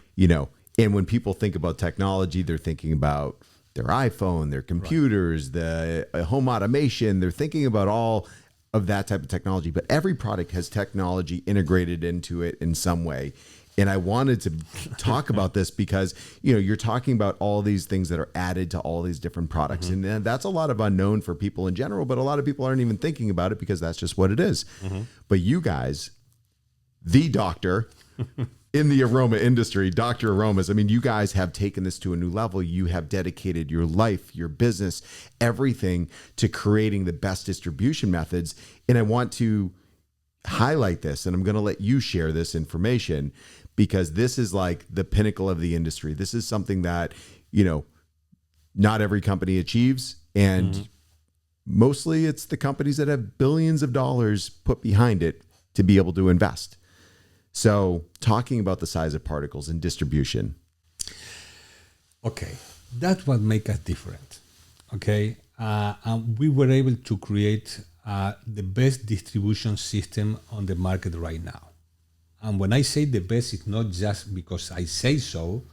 And when people think about technology, they're thinking about their iPhone, their computers, the home automation. They're thinking about all of that type of technology, but every product has technology integrated into it in some way. And I wanted to talk about this because, you're talking about all these things that are added to all these different products. Mm-hmm. And that's a lot of unknown for people in general, but a lot of people aren't even thinking about it because that's just what it is. Mm-hmm. But you guys, the doctor in the aroma industry, Doctor Aromas, I mean, you guys have taken this to a new level. You have dedicated your life, your business, everything to creating the best distribution methods. And I want to highlight this, and I'm going to let you share this information, because this is like the pinnacle of the industry. This is something that, not every company achieves. And mostly it's the companies that have billions of dollars put behind it to be able to invest. So talking about the size of particles and distribution. Okay. That's what makes us different. Okay. And we were able to create the best distribution system on the market right now. And when I say the best, it's not just because I say so.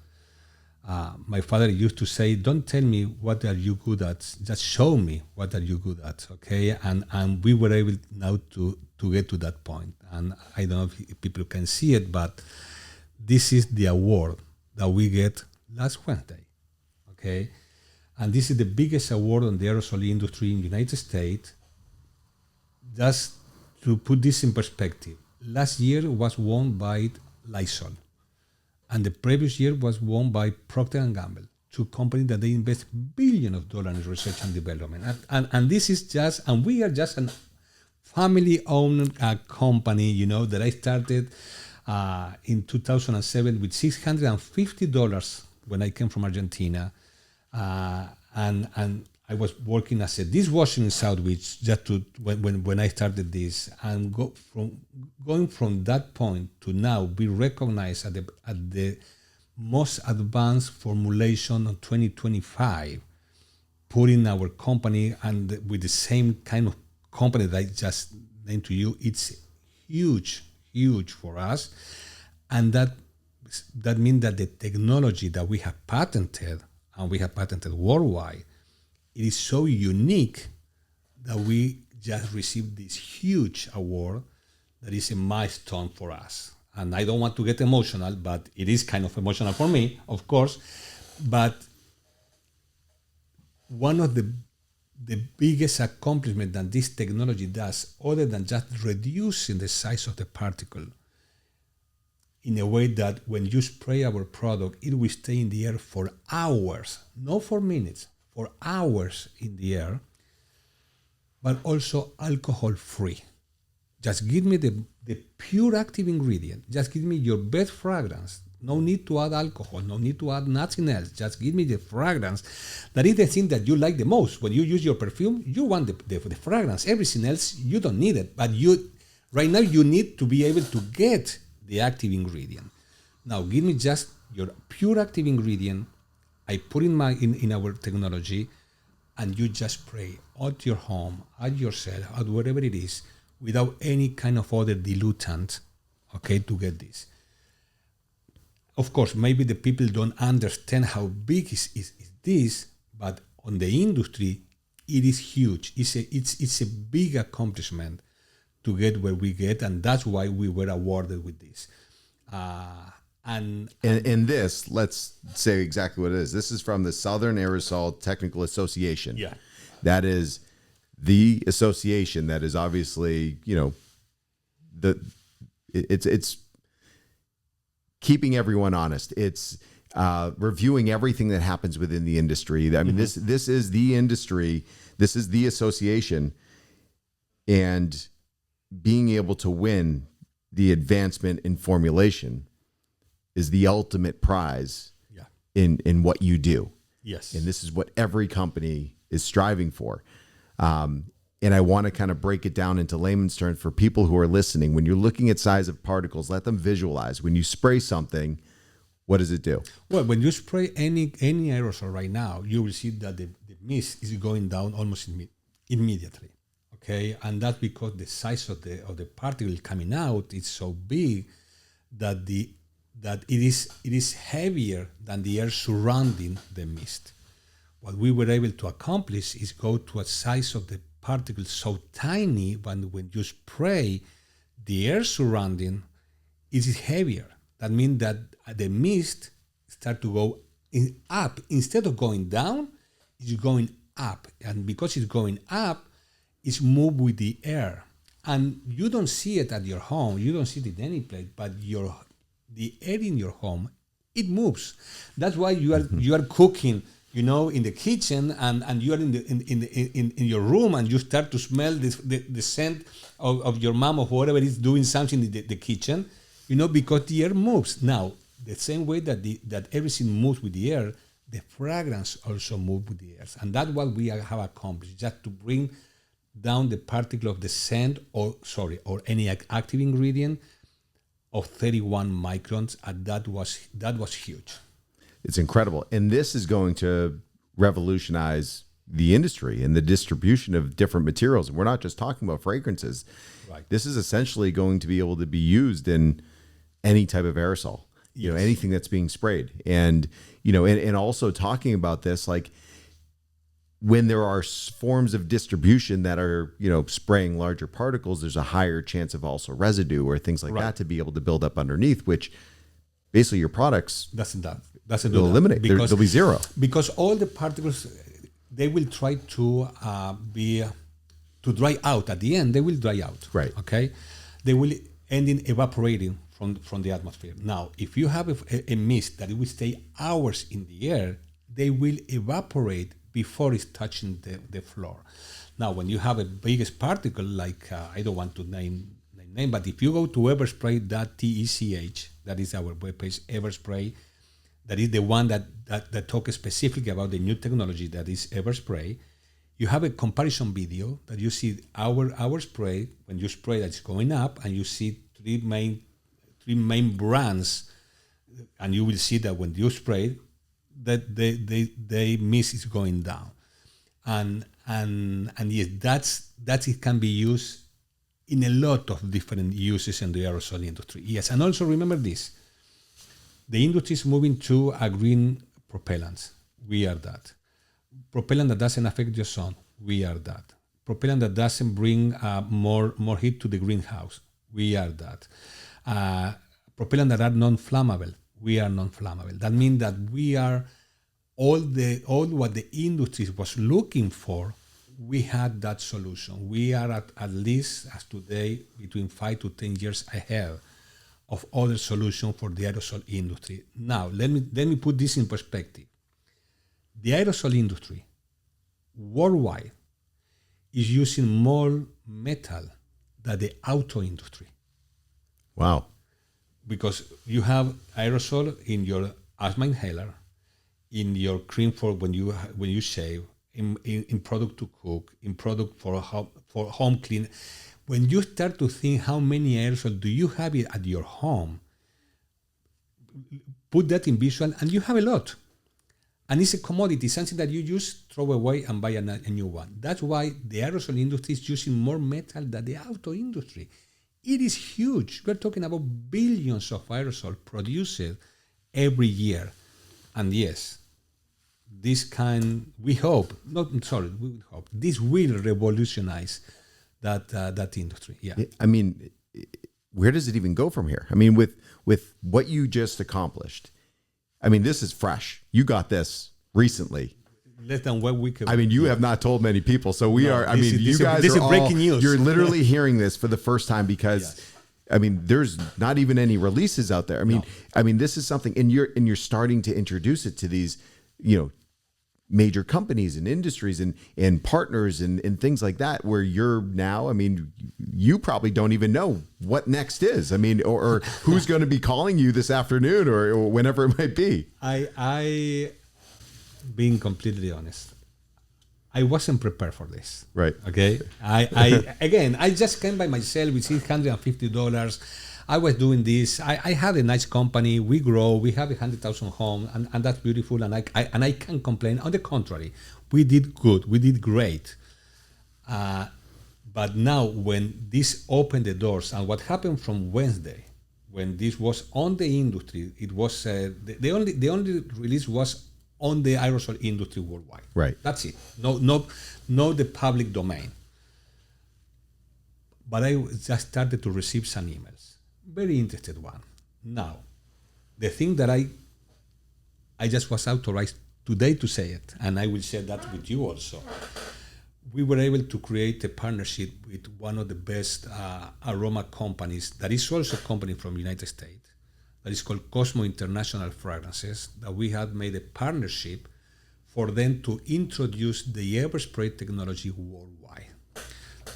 My father used to say, don't tell me what are you good at, just show me what are you good at, okay? And we were able now to get to that point. And I don't know if people can see it, but this is the award that we get last Wednesday, okay? And this is the biggest award on the aerosol industry in the United States. Just to put this in perspective, last year was won by Lysol, and the previous year was won by Procter & Gamble, two companies that they invest billions of dollars in research and development. And this is just, and we are just a family-owned company, that I started in 2007 with $650 when I came from Argentina, and I was working as a dishwasher in South Beach just to when I started this, and going from that point to now be recognized at the most advanced formulation of 2025, putting our company and with the same kind of company that I just named to you, it's huge for us, and that means that the technology that we have patented, and we have patented worldwide, it is so unique that we just received this huge award that is a milestone for us. And I don't want to get emotional, but it is kind of emotional for me, of course. But one of the biggest accomplishments that this technology does, other than just reducing the size of the particle, in a way that when you spray our product, it will stay in the air for hours, not for minutes, for hours in the air, but also alcohol-free. Just give me the pure active ingredient. Just give me your best fragrance. No need to add alcohol. No need to add nothing else. Just give me the fragrance. That is the thing that you like the most. When you use your perfume, you want the fragrance. Everything else, you don't need it. But right now, you need to be able to get the active ingredient. Now, give me just your pure active ingredient. I put in our technology, and you just spray at your home, at yourself, at wherever it is, without any kind of other dilutant, okay, to get this. Of course, maybe the people don't understand how big is this, but on the industry, it is huge. It's a big accomplishment to get where we get, and that's why we were awarded with this. And this, let's say exactly what it is. This is from the Southern Aerosol Technical Association. Yeah. That is the association that is obviously, it's keeping everyone honest. It's reviewing everything that happens within the industry. I mean, this is the industry. This is the association. and being able to win the advancement in formulation is the ultimate prize in what you do. Yes. And this is what every company is striving for. And I want to kind of break it down into layman's terms for people who are listening. When you're looking at size of particles, let them visualize. When you spray something, what does it do? Well, when you spray any aerosol right now, you will see that the mist is going down almost immediately. Okay, and that's because the size of the particle coming out is so big that it is heavier than the air surrounding the mist. What we were able to accomplish is go to a size of the particle so tiny when you spray, the air surrounding is heavier. That means that the mist start to go up. Instead of going down, it's going up. And because it's going up, it's moved with the air. And you don't see it at your home. You don't see it in any place, but the air in your home, it moves. That's why you are cooking, in the kitchen, and you are in your room, and you start to smell the scent of your mom or whoever is doing something in the kitchen, because the air moves. Now, the same way that everything moves with the air, the fragrance also moves with the air, and that's what we have accomplished, just to bring down the particle of the scent or any active ingredient of 31 microns, and that was huge. It's incredible. And this is going to revolutionize the industry and the distribution of different materials. And we're not just talking about fragrances. Right. This is essentially going to be able to be used in any type of aerosol, anything that's being sprayed. And, and also talking about this, like when there are forms of distribution that are, spraying larger particles, there's a higher chance of also residue or things like that to be able to build up underneath, which basically your products doesn't eliminate. There'll be zero. Because all the particles, they will try to dry out at the end. They will dry out. Right. Okay. They will end in evaporating from the atmosphere. Now, if you have a mist that it will stay hours in the air, they will evaporate before it's touching the floor. Now, when you have a biggest particle, like I don't want to name, but if you go to everspray.tech, that is our webpage, Everspray, that is the one that talks specifically about the new technology that is Everspray. You have a comparison video that you see our spray, when you spray that's going up, and you see three main brands, and you will see that when you spray, that they mist is going down, and yes, that it can be used in a lot of different uses in the aerosol industry. Yes, and also remember this: the industry is moving to a green propellants. We are that. Propellant that doesn't affect your sun. We are that. Propellant that doesn't bring more heat to the greenhouse. We are that. Propellant that are non-flammable. We are non-flammable. That means that we are all what the industry was looking for. We had that solution. We are at least, as today, between 5 to 10 years ahead of other solutions for the aerosol industry. Now, let me put this in perspective. The aerosol industry worldwide is using more metal than the auto industry. Wow. Because you have aerosol in your asthma inhaler, in your cream for when you shave, in product to cook, in product for home clean. When you start to think how many aerosol do you have at your home, put that in visual, and you have a lot. And it's a commodity, something that you just throw away and buy a new one. That's why the aerosol industry is using more metal than the auto industry. It is huge. We're talking about billions of aerosol produced every year. And yes, this hope, this will revolutionize that industry. Yeah. I mean, where does it even go from here? I mean, with what you just accomplished, I mean, this is fresh. You got this recently. Less than 1 week ago. I mean, you have not told many people. So you guys this are is breaking news. You're literally hearing this for the first time because, yes. I mean, there's not even any releases out there. I mean, this is something, and you're starting to introduce it to these, major companies and industries and partners and things like that, where you're now, I mean, you probably don't even know what next is. I mean, or who's going to be calling you this afternoon or whenever it might be. I being completely honest, I wasn't prepared for this. Right. Okay. I just came by myself with $650. I was doing this. I had a nice company. We grow. We have 100,000 homes, and that's beautiful. And I can't complain. On the contrary, we did good. We did great. But now, when this opened the doors, and what happened from Wednesday, when this was on the industry, it was the only release was on the aerosol industry worldwide. Right. That's it. No, the public domain. But I just started to receive some emails. Very interested one. Now, the thing that I just was authorized today to say it, and I will share that with you also. We were able to create a partnership with one of the best aroma companies that is also a company from the United States that is called Cosmo International Fragrances, that we had made a partnership for them to introduce the Everspray technology worldwide.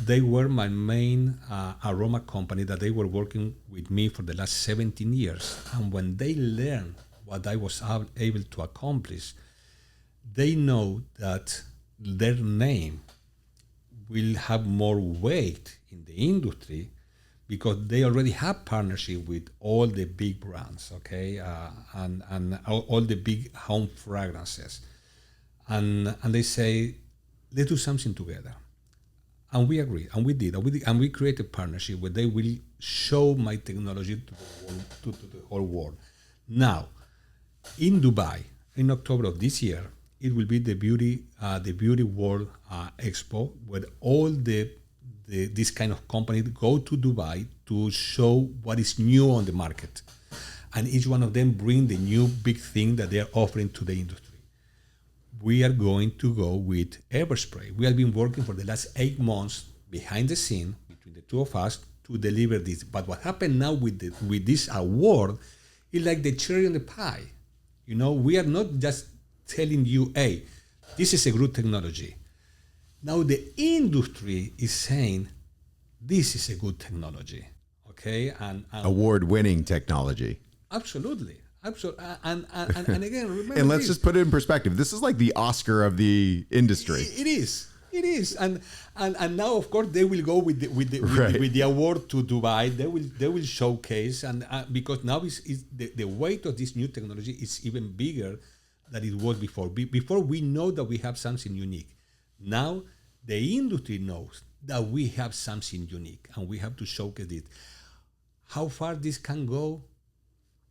They were my main aroma company that they were working with me for the last 17 years. And when they learned what I was able to accomplish, they know that their name will have more weight in the industry because they already have partnership with all the big brands, okay, and all the big home fragrances. And they say, let's do something together. And we agreed, and we did, and we created a partnership where they will show my technology to the whole world. Now, in Dubai, in October of this year, it will be the Beauty World Expo, where all this kind of companies go to Dubai to show what is new on the market, and each one of them bring the new big thing that they are offering to the industry. We are going to go with Everspray. We have been working for the last 8 months behind the scene between the two of us to deliver this. But what happened now with this award is like the cherry on the pie. You know, we are not just telling you, hey, this is a good technology. Now the industry is saying, this is a good technology, okay? And award-winning technology. Absolutely. And again, remember. And let's just put it in perspective. This is like the Oscar of the industry. It is. And now, of course, they will go with the award to Dubai. They will showcase, and because now the weight of this new technology is even bigger than it was before. Before, we know that we have something unique. Now the industry knows that we have something unique, and we have to showcase it. How far this can go,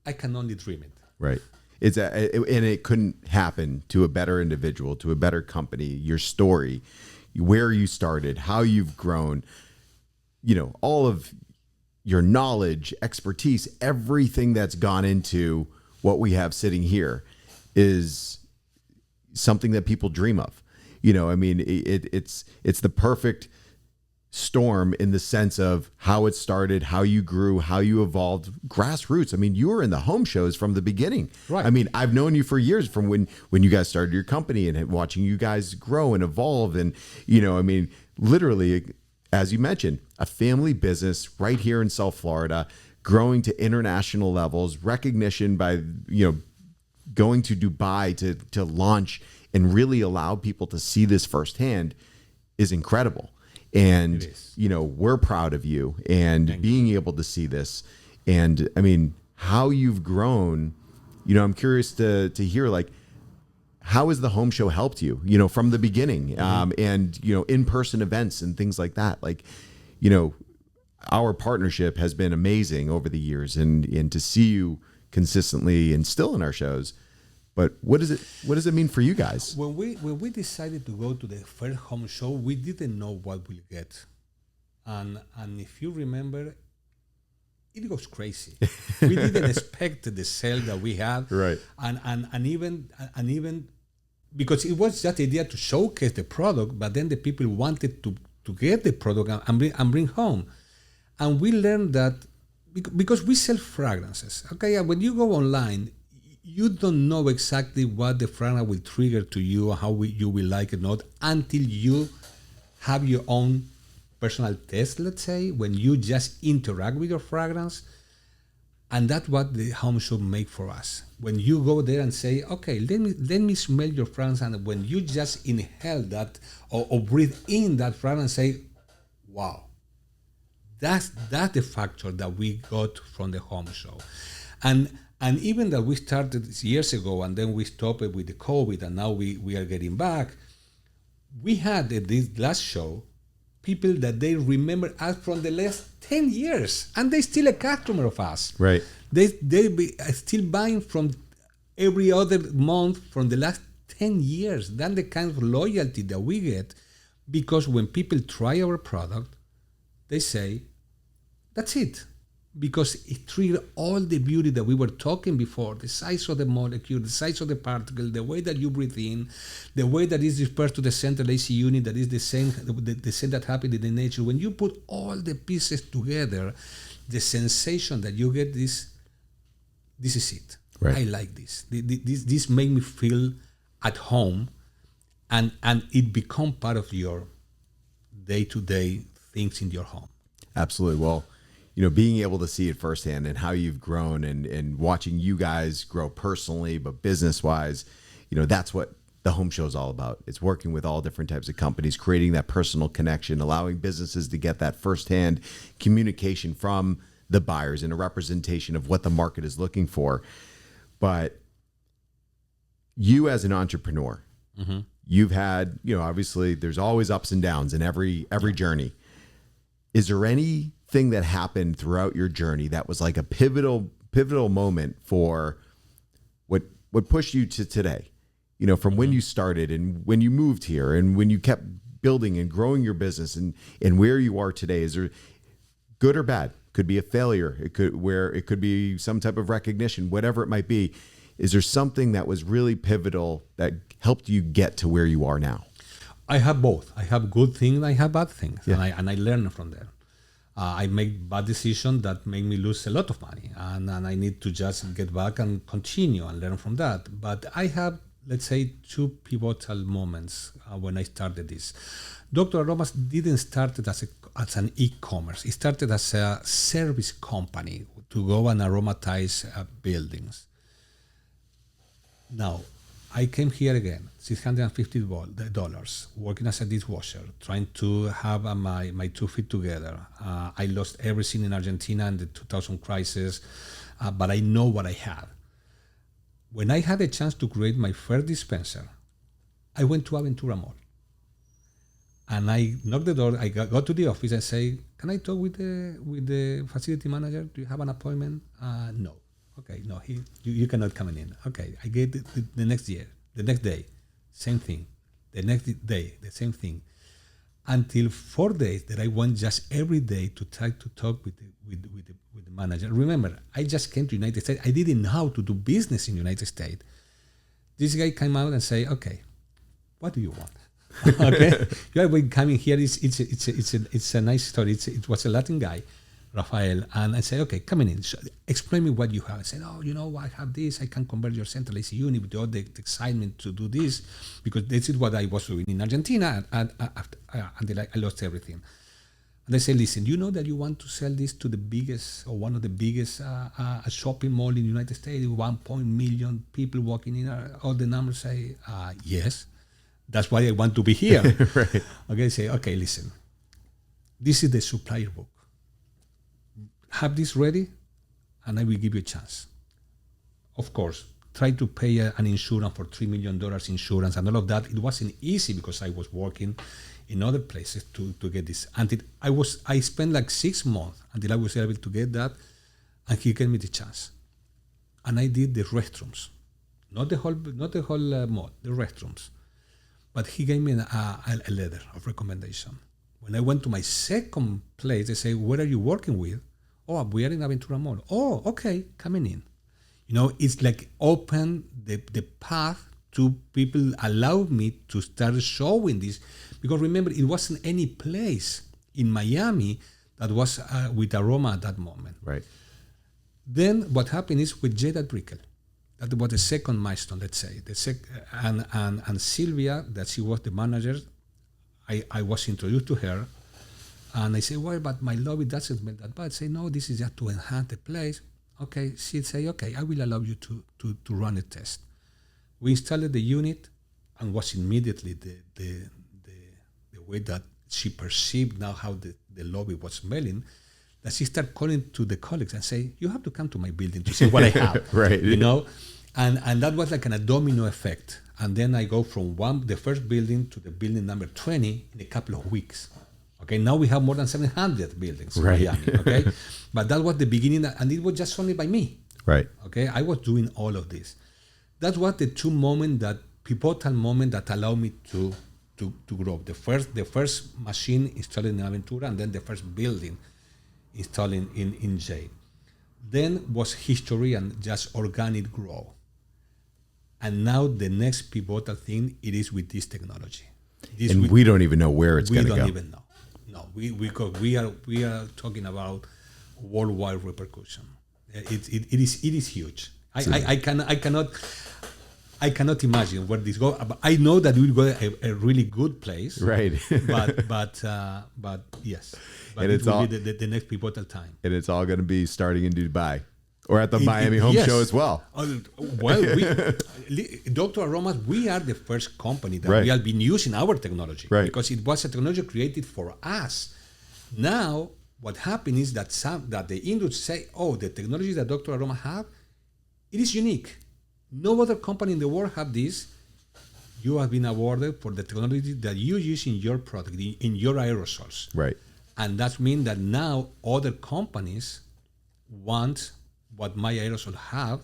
I can only dream it. Right. And it couldn't happen to a better individual, to a better company. Your story, where you started, how you've grown, you know, all of your knowledge, expertise, everything that's gone into what we have sitting here is something that people dream of. You know, I mean, it's the perfect storm in the sense of how it started, how you grew, how you evolved, grassroots. I mean, you were in the home shows from the beginning. Right. I mean, I've known you for years from when you guys started your company and watching you guys grow and evolve. And, you know, I mean, literally, as you mentioned, a family business right here in South Florida, growing to international levels, recognition by, you know, going to Dubai to launch and really allow people to see this firsthand is incredible. And, you know, we're proud of you and being able to see this. And I mean, how you've grown, you know, I'm curious to hear, like, how has the home show helped you, you know, from the beginning, and, you know, in-person events and things like that. Like, you know, our partnership has been amazing over the years, and to see you consistently and still in our shows. But what does it mean for you guys? When we decided to go to the first home show, we didn't know what we'll get, and if you remember, it was crazy. We didn't expect the sale that we had, right? And even because it was just the idea to showcase the product, but then the people wanted to get the product and bring home, and we learned that because we sell fragrances. Okay, when you go online, you don't know exactly what the fragrance will trigger to you, how you will like it or not, until you have your own personal test, let's say, when you just interact with your fragrance. And that's what the home should make for us. When you go there and say, okay, let me smell your fragrance, and when you just inhale that or breathe in that fragrance, say, wow, that's the factor that we got from the home show. And even that we started years ago and then we stopped it with the COVID and now we are getting back, we had at this last show people that they remember us from the last 10 years and they still a customer of us. Right. They be still buying from every other month from the last 10 years. That's the kind of loyalty that we get, because when people try our product, they say, that's it. Because it triggered all the beauty that we were talking before, the size of the molecule, the size of the particle, the way that you breathe in, the way that is dispersed to the central AC unit, that is the same that happened in the nature. When you put all the pieces together, the sensation that you get, this is it. Right. I like this. This made me feel at home, and it become part of your day-to-day things in your home. Absolutely. Well, being able to see it firsthand and how you've grown and watching you guys grow personally, but business-wise, that's what the home show is all about. It's working with all different types of companies, creating that personal connection, allowing businesses to get that firsthand communication from the buyers and a representation of what the market is looking for. But you as an entrepreneur, mm-hmm. you've had, obviously there's always ups and downs in every journey. Is there anything that happened throughout your journey that was like a pivotal moment for what pushed you to today? From when you started and when you moved here and when you kept building and growing your business and where you are today. Is there good or bad? Could be a failure. It could be some type of recognition, whatever it might be. Is there something that was really pivotal that helped you get to where you are now? I have both. I have good things, I have bad things, yeah. and I learn from them. I make bad decisions that make me lose a lot of money, and I need to just get back and continue and learn from that. But I have, let's say, two pivotal moments when I started this. Doctor Aromas didn't start it as an e-commerce. It started as a service company to go and aromatize buildings. Now, I came here again, $650, working as a dishwasher, trying to have my 2 feet together. I lost everything in Argentina in the 2000 crisis, but I know what I had. When I had a chance to create my first dispenser, I went to Aventura Mall. And I knocked the door, I got to the office and say, can I talk with the facility manager? Do you have an appointment? No. Okay, no, you cannot come in. Okay, I get the next day, same thing. The next day, the same thing. Until 4 days that I went just every day to try to talk with the manager. Remember, I just came to United States. I didn't know how to do business in United States. This guy came out and say, okay, what do you want? Okay, you have been coming here. It's a nice story. It was a Latin guy, Rafael, and I said, okay, come in. Explain me what you have. I said, I have this. I can convert your central AC unit with all the excitement to do this, because this is what I was doing in Argentina, and until I lost everything. And they say, listen, you know that you want to sell this to the biggest or one of the biggest shopping mall in the United States, 1 million people walking in. All the numbers say, yes. That's why I want to be here. Right. Okay, say, okay, listen. This is the supplier book. Have this ready, and I will give you a chance. Of course, try to pay an insurance for $3 million insurance and all of that. It wasn't easy because I was working in other places to get this. Until I spent like 6 months until I was able to get that, and he gave me the chance. And I did the restrooms, not the whole mall, the restrooms. But he gave me a letter of recommendation. When I went to my second place, they say, where are you working with? Oh, we are in Aventura Mall. Oh, okay, coming in. It's like open the path to people, allow me to start showing this. Because remember, it wasn't any place in Miami that was with aroma at that moment. Right. Then what happened is with Jada Brickell. That was the second milestone, let's say. And Sylvia, that she was the manager, I was introduced to her, and I said, well, but my lobby doesn't smell that bad. I say, no, this is just to enhance the place. Okay, she'd say, okay, I will allow you to run a test. We installed the unit, and was immediately the way that she perceived now how the lobby was smelling, that she started calling to the colleagues and say, you have to come to my building to see what I have. Right. You know? And that was like a domino effect. And then I go from the first building to the building number 20 in a couple of weeks. Okay, now we have more than 700 buildings in Miami, okay? But that was the beginning, and it was just only by me. Right. Okay, I was doing all of this. That was the pivotal moment that allowed me to grow. The first machine installed in Aventura, and then the first building installed in Jay. Then was history and just organic growth. And now the next pivotal thing, it is with this technology. We don't even know where it's going to go. We don't even know. No, we are talking about worldwide repercussion. It is huge. I cannot imagine where this goes. I know that we will go a really good place. Right. but yes. But and it will be the next pivotal time. And it's all going to be starting in Dubai. Or at the Miami Home Show as well. Well, Doctor Aromas, we are the first company that we have been using our technology. Right. Because it was a technology created for us. Now, what happened is that the industry say, oh, the technology that Doctor Aroma have, it is unique. No other company in the world have this. You have been awarded for the technology that you use in your product, in your aerosols. Right. And that means that now other companies want what my aerosol have,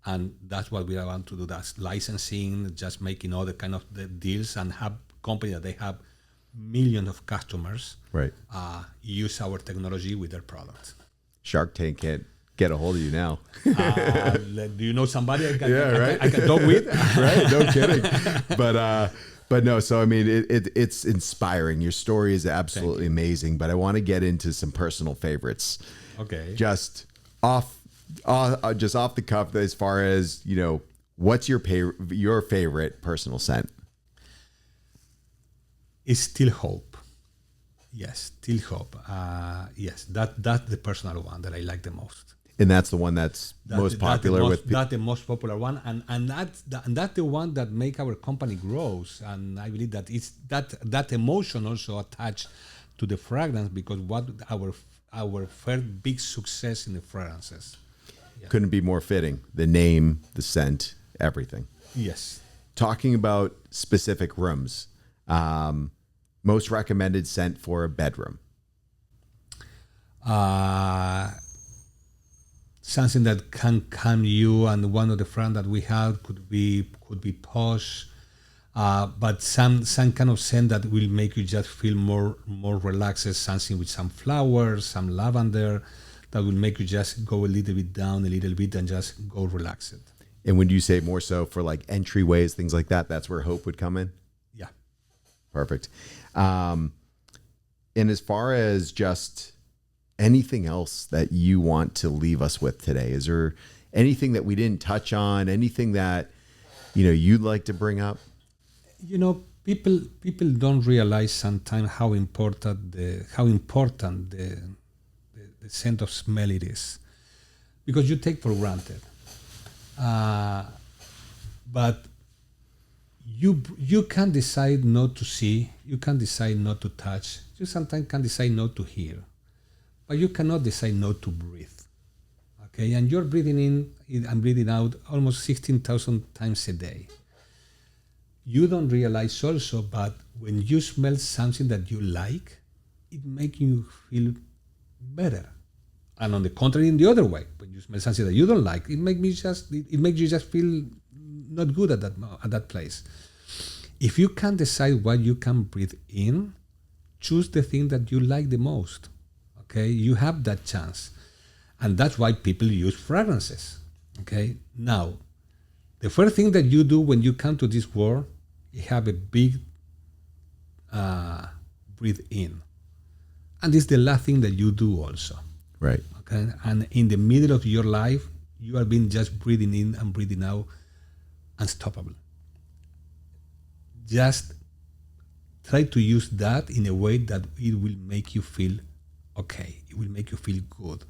and that's what we want to do. That's licensing, just making other kind of the deals, and have companies that they have millions of customers use our technology with their products. Shark Tank can't get a hold of you now. Do you know somebody I can talk with? Right, no kidding. But no, so I mean, it's inspiring. Your story is absolutely amazing. But I want to get into some personal favorites. Okay. Just off the cuff, as far as, you know, what's your favorite personal scent? It's Still Hope. Yes, Still Hope. Yes, that's the personal one that I like the most. And that's the one that's most popular with people. That's the most popular one, and that's the one that make our company grows. And I believe that it's that emotion also attached to the fragrance, because what our first big success in the fragrances. Yeah. Couldn't be more fitting. The name, the scent, everything. Yes. Talking about specific rooms, most recommended scent for a bedroom. Something that can calm you, and one of the friends that we have could be Posh, but some kind of scent that will make you just feel more relaxed. Something with some flowers, some lavender, that will make you just go a little bit down a little bit and just go relaxed. And when you say more so for like entryways, things like that, that's where Hope would come in? Yeah. Perfect. And as far as just anything else that you want to leave us with today, is there anything that we didn't touch on, anything that, you know, you'd like to bring up? You know, people don't realize sometimes how important the scent of smell it is, because you take for granted. But you can decide not to see, you can decide not to touch, you sometimes can decide not to hear, but you cannot decide not to breathe. Okay, and you're breathing in and breathing out almost 16,000 times a day. You don't realize also, but when you smell something that you like, it makes you feel better. And on the contrary, in the other way, when you smell something that you don't like, it makes you just feel not good at that place. If you can decide what you can breathe in, choose the thing that you like the most. Okay, you have that chance, and that's why people use fragrances. Okay, now the first thing that you do when you come to this world, you have a big breathe in, and it's the last thing that you do also. Right. Okay, and in the middle of your life, you have been just breathing in and breathing out, unstoppable. Just try to use that in a way that it will make you feel okay. It will make you feel good.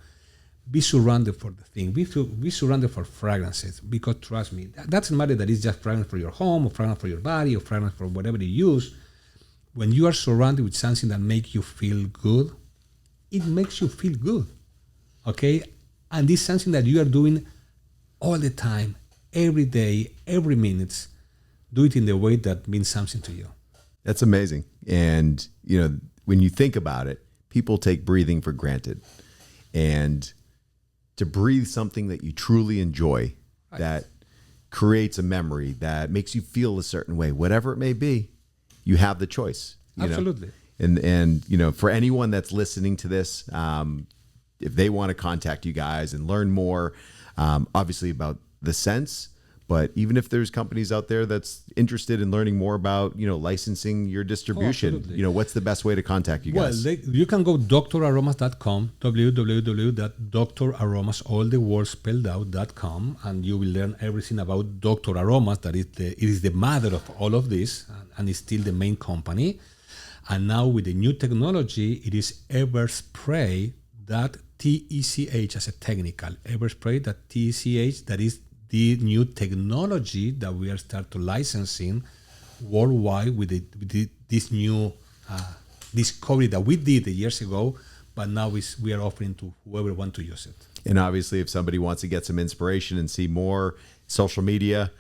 Be surrounded for the thing. Be surrounded for fragrances, because trust me, that doesn't matter that it's just fragrance for your home or fragrance for your body or fragrance for whatever you use. When you are surrounded with something that makes you feel good, it makes you feel good, okay? And this is something that you are doing all the time, every day, every minute. Do it in the way that means something to you. That's amazing. And, when you think about it, people take breathing for granted. And to breathe something that you truly enjoy, right, that creates a memory, that makes you feel a certain way, whatever it may be, you have the choice. Absolutely. And for anyone that's listening to this, if they want to contact you guys and learn more, obviously about the scents, but even if there's companies out there that's interested in learning more about, licensing your distribution, what's the best way to contact you guys? Well, you can go doctoraromas.com, www.doctoraromas, all the words spelled out.com, and you will learn everything about Doctor Aromas, that it is the mother of all of this, and is still the main company. And now with the new technology, it is Everspray.TECH as a technical. Everspray.TECH, that is the new technology that we are start to licensing worldwide with this new discovery that we did years ago, but now we are offering to whoever want to use it. And obviously, if somebody wants to get some inspiration and see more, social media.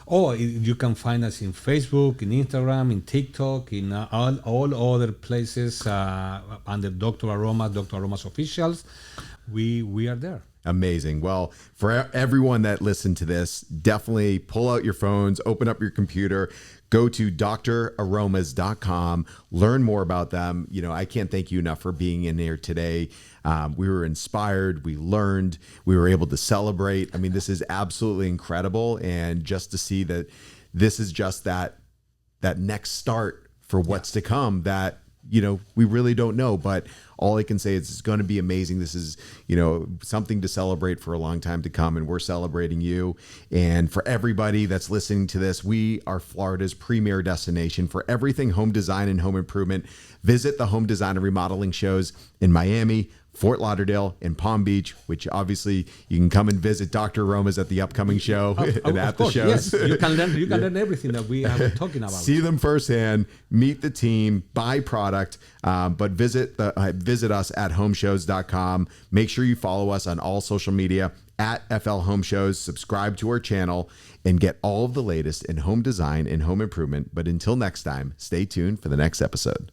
You can find us in Facebook, in Instagram, in TikTok, in all other places under Doctor Aromas Officials. We are there. Amazing. Well, for everyone that listened to this, definitely pull out your phones, open up your computer, go to draromas.com, learn more about them. I can't thank you enough for being in here today. We were inspired. We learned. We were able to celebrate. I mean, this is absolutely incredible. And just to see that this is just that next start for what's to come that, we really don't know, but all I can say is it's going to be amazing. This is, something to celebrate for a long time to come, and we're celebrating you. And for everybody that's listening to this, we are Florida's premier destination for everything home design and home improvement. Visit the home design and remodeling shows in Miami, Fort Lauderdale, and Palm Beach, which obviously you can come and visit Dr. Aromas at the upcoming show and at the shows. Yes. You can learn everything that we are talking about. See them firsthand, meet the team, buy product, but visit us at homeshows.com. Make sure you follow us on all social media at FL Home Shows. Subscribe to our channel and get all of the latest in home design and home improvement. But until next time, stay tuned for the next episode.